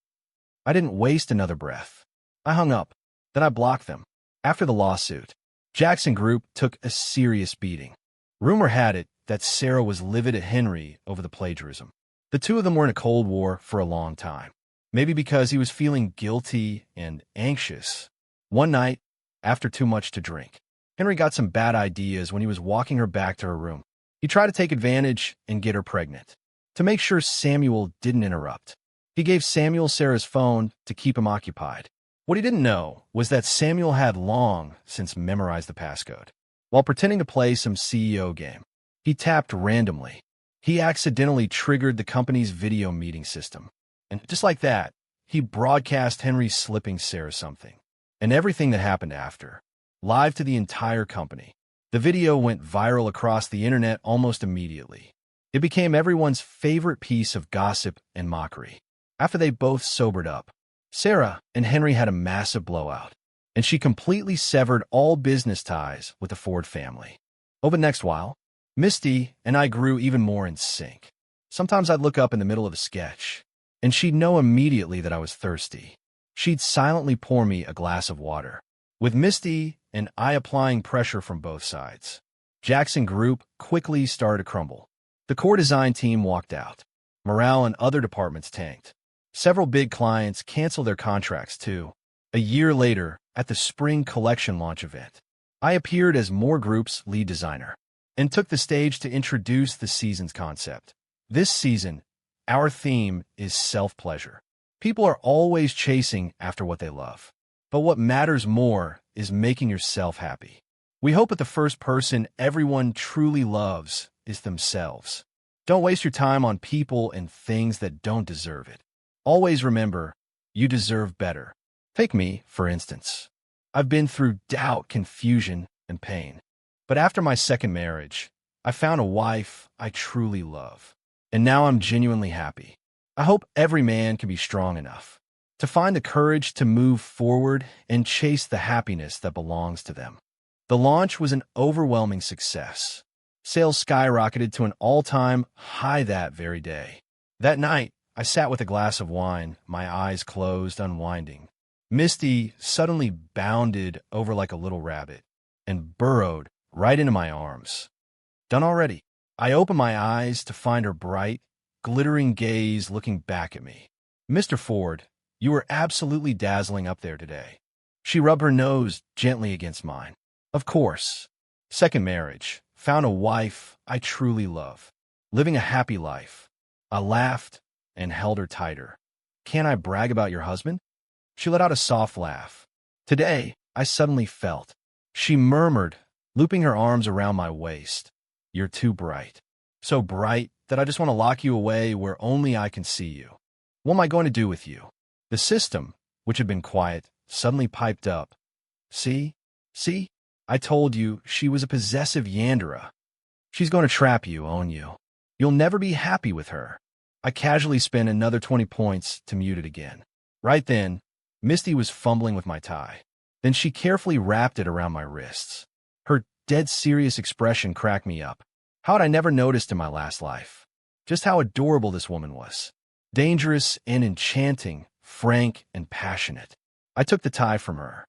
I didn't waste another breath. I hung up. Then I blocked them. After the lawsuit, Jackson Group took a serious beating. Rumor had it that Sarah was livid at Henry over the plagiarism. The two of them were in a Cold War for a long time. Maybe because he was feeling guilty and anxious. One night, after too much to drink, Henry got some bad ideas when he was walking her back to her room. He tried to take advantage and get her pregnant. To make sure Samuel didn't interrupt, he gave Samuel Sarah's phone to keep him occupied. What he didn't know was that Samuel had long since memorized the passcode. While pretending to play some CEO game, he tapped randomly. He accidentally triggered the company's video meeting system. And just like that, he broadcast Henry slipping Sarah something. And everything that happened after, live to the entire company. The video went viral across the internet almost immediately. It became everyone's favorite piece of gossip and mockery. After they both sobered up, Sarah and Henry had a massive blowout, and she completely severed all business ties with the Ford family. Over the next while, Misty and I grew even more in sync. Sometimes I'd look up in the middle of a sketch, and she'd know immediately that I was thirsty. She'd silently pour me a glass of water, with Misty and I applying pressure from both sides. Jackson Group quickly started to crumble. The core design team walked out. Morale in other departments tanked. Several big clients canceled their contracts, too. A year later, at the spring collection launch event, I appeared as More Group's lead designer and took the stage to introduce the season's concept. This season, our theme is self-pleasure. People are always chasing after what they love. But what matters more is making yourself happy. We hope that the first person everyone truly loves is themselves. Don't waste your time on people and things that don't deserve it. Always remember, you deserve better. Take me, for instance. I've been through doubt, confusion, and pain. But after my second marriage, I found a wife I truly love. And now I'm genuinely happy. I hope every man can be strong enough to find the courage to move forward and chase the happiness that belongs to them. The launch was an overwhelming success. Sales skyrocketed to an all-time high that very day. That night, I sat with a glass of wine, my eyes closed, unwinding. Misty suddenly bounded over like a little rabbit and burrowed right into my arms. Done already. I opened my eyes to find her bright, glittering gaze looking back at me. Mr. Ford, you were absolutely dazzling up there today. She rubbed her nose gently against mine. Of course. Second marriage. Found a wife I truly love. Living a happy life. I laughed and held her tighter. Can't I brag about your husband? She let out a soft laugh. Today, I suddenly felt. She murmured, looping her arms around my waist. You're too bright. So bright, that I just want to lock you away where only I can see you. What am I going to do with you? The system, which had been quiet, suddenly piped up. See? See? I told you she was a possessive Yandera. She's going to trap you, own you. You'll never be happy with her. I casually spent another 20 points to mute it again. Right then, Misty was fumbling with my tie. Then she carefully wrapped it around my wrists. Her dead serious expression cracked me up. How had I never noticed in my last life? Just how adorable this woman was. Dangerous and enchanting, frank and passionate. I took the tie from her.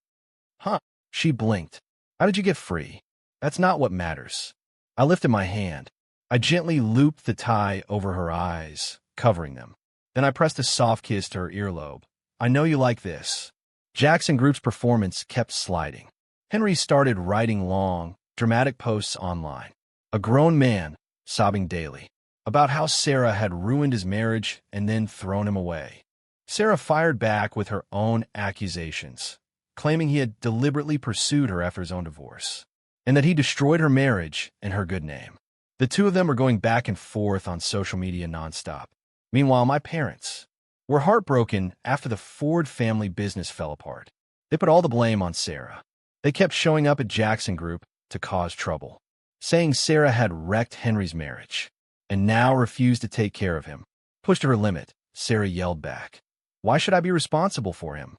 Huh, she blinked. How did you get free? That's not what matters. I lifted my hand. I gently looped the tie over her eyes, covering them. Then I pressed a soft kiss to her earlobe. I know you like this. Jackson Group's performance kept sliding. Henry started writing long, dramatic posts online. A grown man, sobbing daily, about how Sarah had ruined his marriage and then thrown him away. Sarah fired back with her own accusations, claiming he had deliberately pursued her after his own divorce, and that he destroyed her marriage and her good name. The two of them were going back and forth on social media nonstop. Meanwhile, my parents were heartbroken after the Ford family business fell apart. They put all the blame on Sarah. They kept showing up at Jackson Group to cause trouble, saying Sarah had wrecked Henry's marriage and now refused to take care of him. Pushed to her limit, Sarah yelled back. Why should I be responsible for him?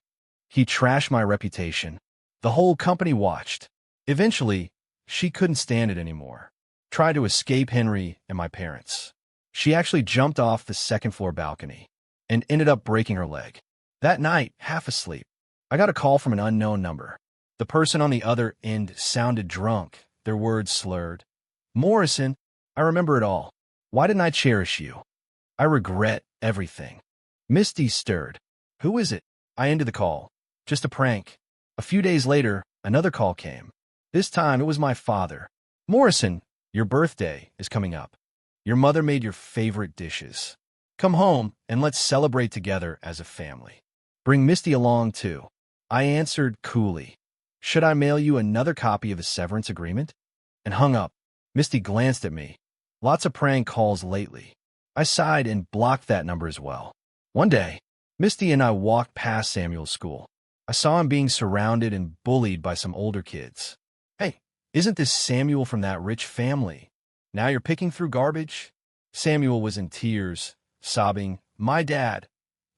He trashed my reputation. The whole company watched. Eventually, she couldn't stand it anymore. Tried to escape Henry and my parents. She actually jumped off the second-floor balcony and ended up breaking her leg. That night, half asleep, I got a call from an unknown number. The person on the other end sounded drunk, their words slurred. Morrison, I remember it all. Why didn't I cherish you? I regret everything. Misty stirred. Who is it? I ended the call. Just a prank. A few days later, another call came. This time, it was my father. Morrison, your birthday is coming up. Your mother made your favorite dishes. Come home and let's celebrate together as a family. Bring Misty along, too. I answered coolly. Should I mail you another copy of the severance agreement? And hung up. Misty glanced at me. Lots of prank calls lately. I sighed and blocked that number as well. One day, Misty and I walked past Samuel's school. I saw him being surrounded and bullied by some older kids. Hey, isn't this Samuel from that rich family? Now you're picking through garbage? Samuel was in tears, sobbing, My dad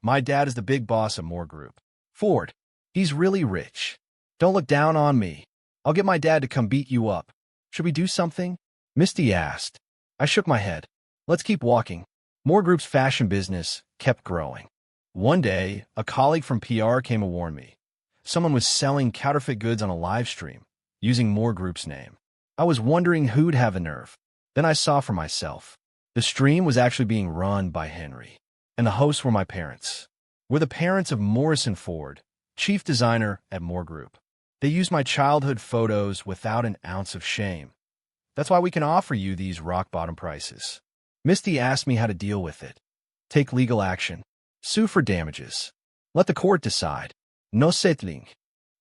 is the big boss of Moore Group. Ford, he's really rich. Don't look down on me. I'll get my dad to come beat you up. Should we do something? Misty asked. I shook my head. Let's keep walking. Moore Group's fashion business kept growing. One day, a colleague from PR came to warn me. Someone was selling counterfeit goods on a live stream, using Moore Group's name. I was wondering who'd have the nerve. Then I saw for myself. The stream was actually being run by Henry, and the hosts were my parents. We're the parents of Morrison Ford, chief designer at Moore Group. They used my childhood photos without an ounce of shame. That's why we can offer you these rock-bottom prices. Misty asked me how to deal with it. Take legal action. Sue for damages. Let the court decide. No settling.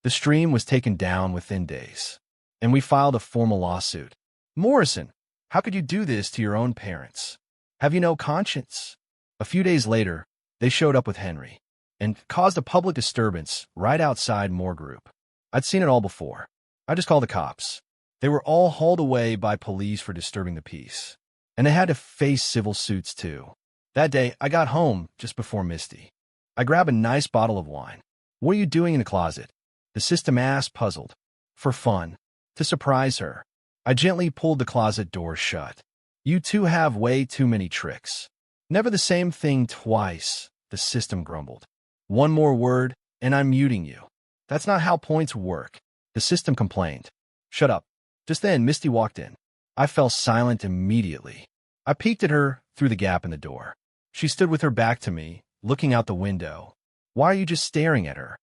The stream was taken down within days, and we filed a formal lawsuit. Morrison, how could you do this to your own parents? Have you no conscience? A few days later, they showed up with Henry and caused a public disturbance right outside Moore Group. I'd seen it all before. I just called the cops. They were all hauled away by police for disturbing the peace, and they had to face civil suits too. That day, I got home just before Misty. I grabbed a nice bottle of wine. What are you doing in the closet? The system asked, puzzled. For fun. To surprise her. I gently pulled the closet door shut. You two have way too many tricks. Never the same thing twice, the system grumbled. One more word, and I'm muting you. That's not how points work, the system complained. Shut up. Just then, Misty walked in. I fell silent immediately. I peeked at her through the gap in the door. She stood with her back to me, looking out the window. Why are you just staring at her?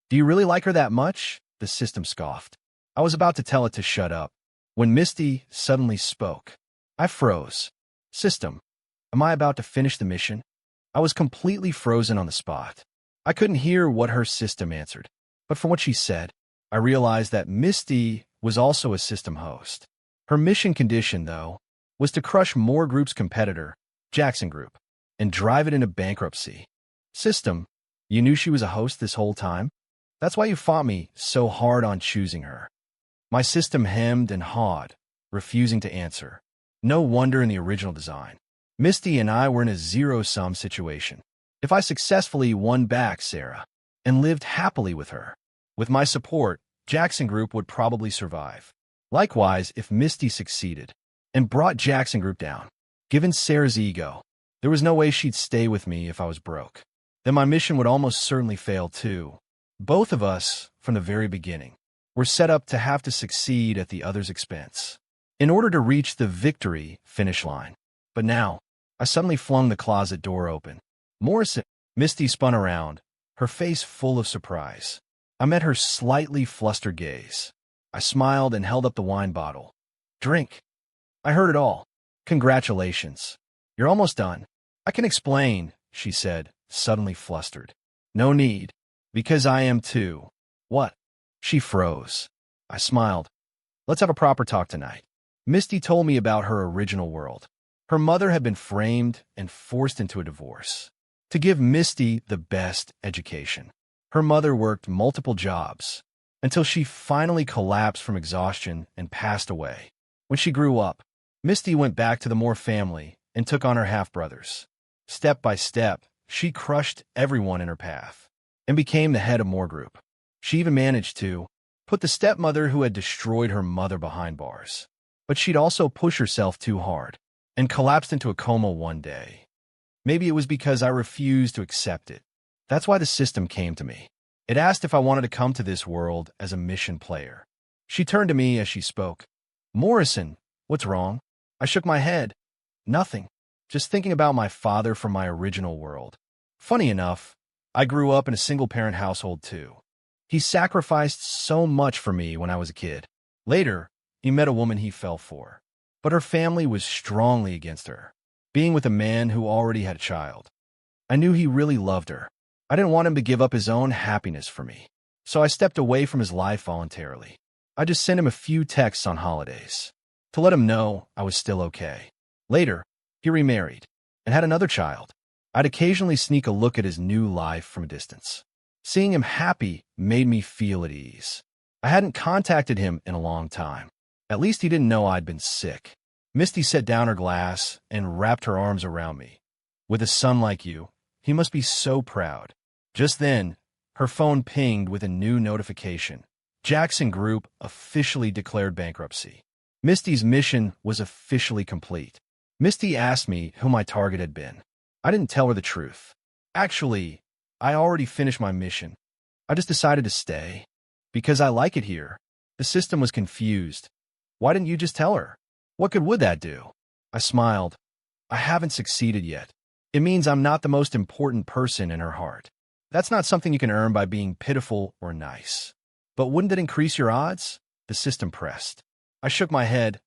Do you really like her that much? The system scoffed. I was about to tell it to shut up, when Misty suddenly spoke. I froze. System, am I about to finish the mission? I was completely frozen on the spot. I couldn't hear what her system answered, but from what she said, I realized that Misty was also a system host. Her mission condition, though, was to crush Moore Group's competitor, Jackson Group, and drive it into bankruptcy. System, you knew she was a host this whole time? That's why you fought me so hard on choosing her. My system hemmed and hawed, refusing to answer. No wonder in the original design. Misty and I were in a zero-sum situation. If I successfully won back Sarah and lived happily with her, with my support, Jackson Group would probably survive. Likewise, if Misty succeeded and brought Jackson Group down, given Sarah's ego, there was no way she'd stay with me if I was broke. Then my mission would almost certainly fail too. Both of us, from the very beginning, were set up to have to succeed at the other's expense in order to reach the victory finish line. But now, I suddenly flung the closet door open. Morrison. Misty spun around, her face full of surprise. I met her slightly flustered gaze. I smiled and held up the wine bottle. Drink. I heard it all. Congratulations. You're almost done. I can explain, she said, suddenly flustered. No need, because I am too. What? She froze. I smiled. Let's have a proper talk tonight. Misty told me about her original world. Her mother had been framed and forced into a divorce to give Misty the best education. Her mother worked multiple jobs until she finally collapsed from exhaustion and passed away. When she grew up, Misty went back to the Moore family and took on her half-brothers. Step by step, she crushed everyone in her path and became the head of Moore Group. She even managed to put the stepmother who had destroyed her mother behind bars. But she'd also push herself too hard and collapsed into a coma one day. Maybe it was because I refused to accept it. That's why the system came to me. It asked if I wanted to come to this world as a mission player. She turned to me as she spoke. Morrison, what's wrong? I shook my head. Nothing. Just thinking about my father from my original world. Funny enough, I grew up in a single-parent household too. He sacrificed so much for me when I was a kid. Later, he met a woman he fell for. But her family was strongly against her, being with a man who already had a child. I knew he really loved her. I didn't want him to give up his own happiness for me, so I stepped away from his life voluntarily. I just sent him a few texts on holidays to let him know I was still okay. Later, he remarried and had another child. I'd occasionally sneak a look at his new life from a distance. Seeing him happy made me feel at ease. I hadn't contacted him in a long time. At least he didn't know I'd been sick. Misty set down her glass and wrapped her arms around me. With a son like you, he must be so proud. Just then, her phone pinged with a new notification. Jackson Group officially declared bankruptcy. Misty's mission was officially complete. Misty asked me who my target had been. I didn't tell her the truth. Actually, I already finished my mission. I just decided to stay. Because I like it here. The system was confused. Why didn't you just tell her? What good would that do? I smiled. I haven't succeeded yet. It means I'm not the most important person in her heart. That's not something you can earn by being pitiful or nice. But wouldn't it increase your odds? The system pressed. I shook my head.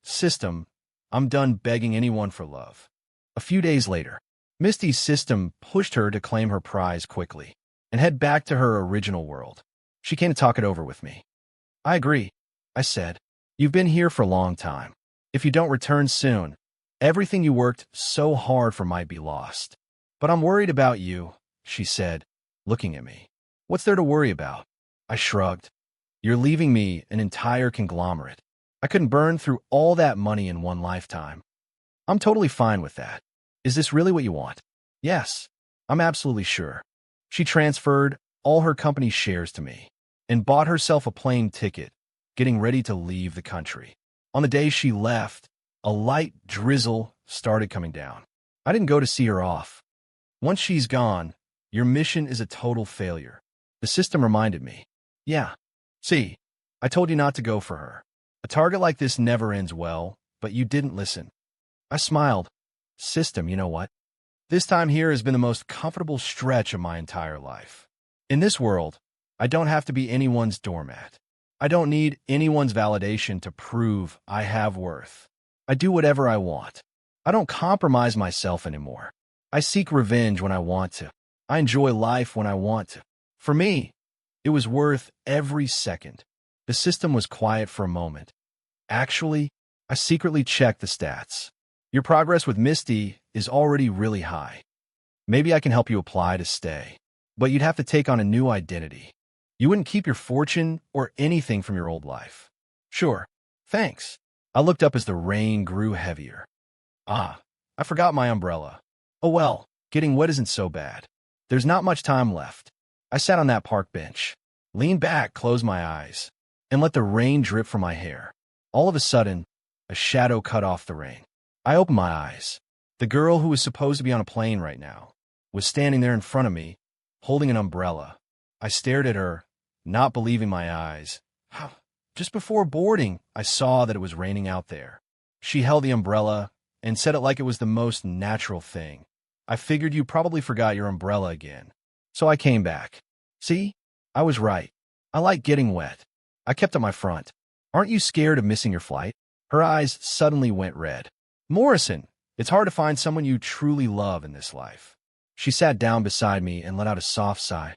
System, I'm done begging anyone for love. A few days later, Misty's system pushed her to claim her prize quickly and head back to her original world. She came to talk it over with me. I agree, I said. You've been here for a long time. If you don't return soon, everything you worked so hard for might be lost. But I'm worried about you, she said, looking at me. What's there to worry about? I shrugged. You're leaving me an entire conglomerate. I couldn't burn through all that money in one lifetime. I'm totally fine with that. Is this really what you want? Yes, I'm absolutely sure. She transferred all her company's shares to me and bought herself a plane ticket, getting ready to leave the country. On the day she left, a light drizzle started coming down. I didn't go to see her off. Once she's gone, your mission is a total failure. The system reminded me. Yeah. See, I told you not to go for her. A target like this never ends well, but you didn't listen. I smiled. System, you know what? This time here has been the most comfortable stretch of my entire life. In this world, I don't have to be anyone's doormat. I don't need anyone's validation to prove I have worth. I do whatever I want. I don't compromise myself anymore. I seek revenge when I want to. I enjoy life when I want to. For me, it was worth every second. The system was quiet for a moment. Actually, I secretly checked the stats. Your progress with Misty is already really high. Maybe I can help you apply to stay. But you'd have to take on a new identity. You wouldn't keep your fortune or anything from your old life. Sure. Thanks. I looked up as the rain grew heavier. Ah, I forgot my umbrella. Oh well, getting wet isn't so bad. There's not much time left. I sat on that park bench, leaned back, closed my eyes, and let the rain drip from my hair. All of a sudden, a shadow cut off the rain. I opened my eyes. The girl who was supposed to be on a plane right now was standing there in front of me, holding an umbrella. I stared at her, not believing my eyes. Just before boarding, I saw that it was raining out there. She held the umbrella and said it like it was the most natural thing. I figured you probably forgot your umbrella again. So I came back. See? I was right. I like getting wet. I kept at my front. Aren't you scared of missing your flight? Her eyes suddenly went red. Morrison, it's hard to find someone you truly love in this life. She sat down beside me and let out a soft sigh.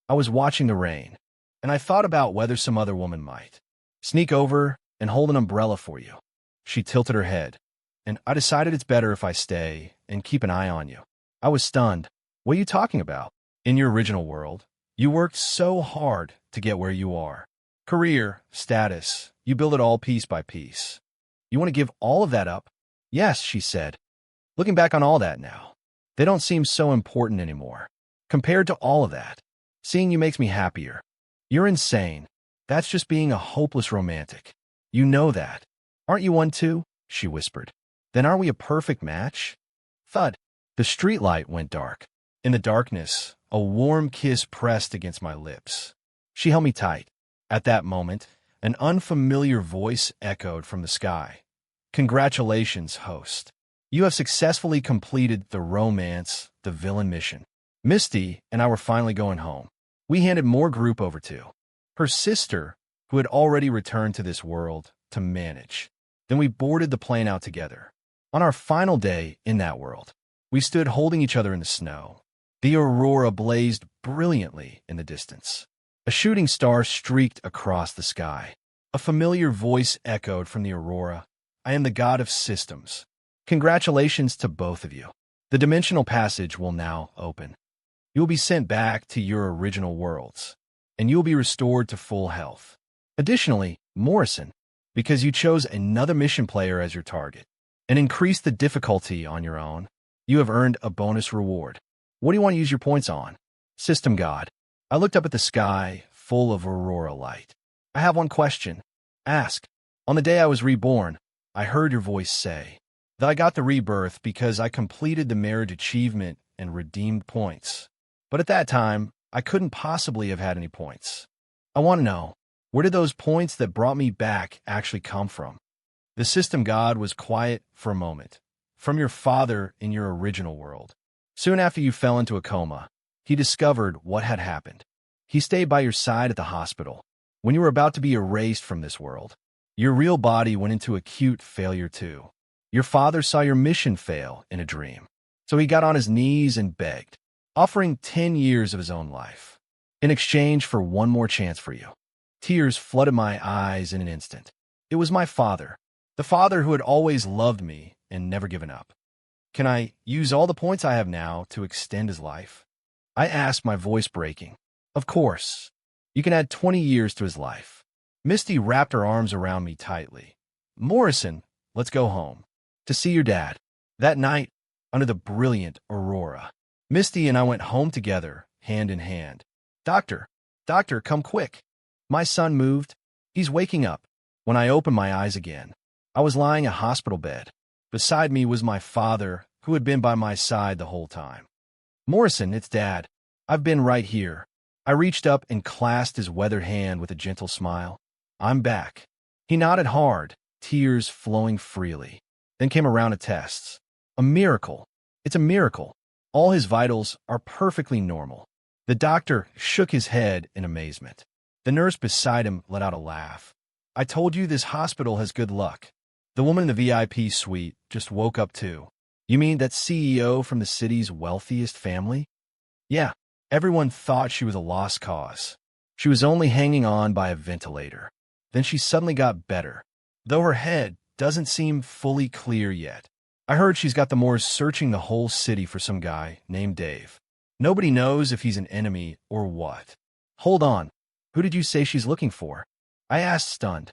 I was watching the rain, and I thought about whether some other woman might sneak over and hold an umbrella for you. She tilted her head, and I decided it's better if I stay and keep an eye on you. I was stunned. What are you talking about? In your original world, you worked so hard to get where you are. Career, status, you build it all piece by piece. You want to give all of that up? Yes, she said. Looking back on all that now, they don't seem so important anymore. Compared to all of that, seeing you makes me happier. You're insane. That's just being a hopeless romantic. You know that. Aren't you one too? She whispered. Then aren't we a perfect match? Thud. The streetlight went dark. In the darkness, a warm kiss pressed against my lips. She held me tight. At that moment, an unfamiliar voice echoed from the sky. Congratulations, host. You have successfully completed the romance, the villain mission. Misty and I were finally going home. We handed more group over to her sister, who had already returned to this world to manage. Then we boarded the plane out together. On our final day in that world, we stood holding each other in the snow. The aurora blazed brilliantly in the distance. A shooting star streaked across the sky. A familiar voice echoed from the aurora. I am the god of systems. Congratulations to both of you. The dimensional passage will now open. You will be sent back to your original worlds, and you will be restored to full health. Additionally, Morrison, because you chose another mission player as your target and increased the difficulty on your own, you have earned a bonus reward. What do you want to use your points on? System God. I looked up at the sky, full of aurora light. I have one question. Ask. On the day I was reborn, I heard your voice say that I got the rebirth because I completed the marriage achievement and redeemed points. But at that time, I couldn't possibly have had any points. I want to know, where did those points that brought me back actually come from? The system God was quiet for a moment. From your father in your original world. Soon after you fell into a coma, he discovered what had happened. He stayed by your side at the hospital. When you were about to be erased from this world, your real body went into acute failure too. Your father saw your mission fail in a dream. So he got on his knees and begged, offering 10 years of his own life in exchange for one more chance for you. Tears flooded my eyes in an instant. It was my father, the father who had always loved me and never given up. Can I use all the points I have now to extend his life? I asked, my voice breaking. Of course. You can add 20 years to his life. Misty wrapped her arms around me tightly. Morrison, let's go home. To see your dad. That night, under the brilliant aurora, Misty and I went home together, hand in hand. Doctor, come quick. My son moved. He's waking up. When I opened my eyes again, I was lying in a hospital bed. Beside me was my father, who had been by my side the whole time. Morrison, it's Dad. I've been right here. I reached up and clasped his weathered hand with a gentle smile. I'm back. He nodded hard, tears flowing freely. Then came a round of tests. A miracle. It's a miracle. All his vitals are perfectly normal. The doctor shook his head in amazement. The nurse beside him let out a laugh. I told you this hospital has good luck. The woman in the VIP suite just woke up too. You mean that CEO from the city's wealthiest family? Yeah, everyone thought she was a lost cause. She was only hanging on by a ventilator. Then she suddenly got better, though her head doesn't seem fully clear yet. I heard she's got the Moors searching the whole city for some guy named Dave. Nobody knows if he's an enemy or what. Hold on. Who did you say she's looking for? I asked, stunned.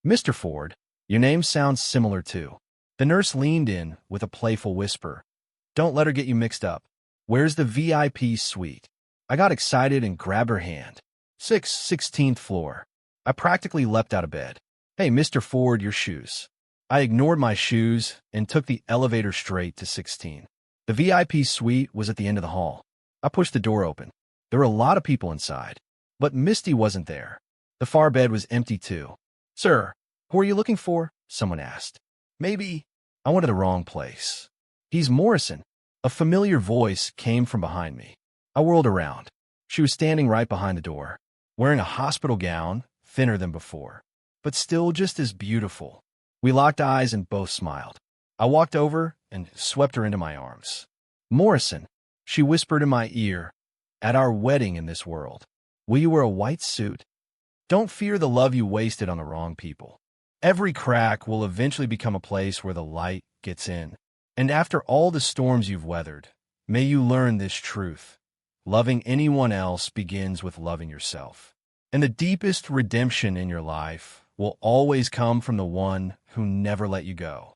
Mr. Ford, your name sounds similar too. The nurse leaned in with a playful whisper. Don't let her get you mixed up. Where's the VIP suite? I got excited and grabbed her hand. 16th floor. I practically leapt out of bed. Hey, Mr. Ford, your shoes. I ignored my shoes and took the elevator straight to 16. The VIP suite was at the end of the hall. I pushed the door open. There were a lot of people inside, but Misty wasn't there. The far bed was empty too. Sir, who are you looking for? Someone asked. Maybe. I went to the wrong place. He's Morrison. A familiar voice came from behind me. I whirled around. She was standing right behind the door, wearing a hospital gown, thinner than before, but still just as beautiful. We locked eyes and both smiled. I walked over and swept her into my arms. Morrison, she whispered in my ear, at our wedding in this world, will you wear a white suit? Don't fear the love you wasted on the wrong people. Every crack will eventually become a place where the light gets in. And after all the storms you've weathered, may you learn this truth. Loving anyone else begins with loving yourself. And the deepest redemption in your life will always come from the one who never let you go.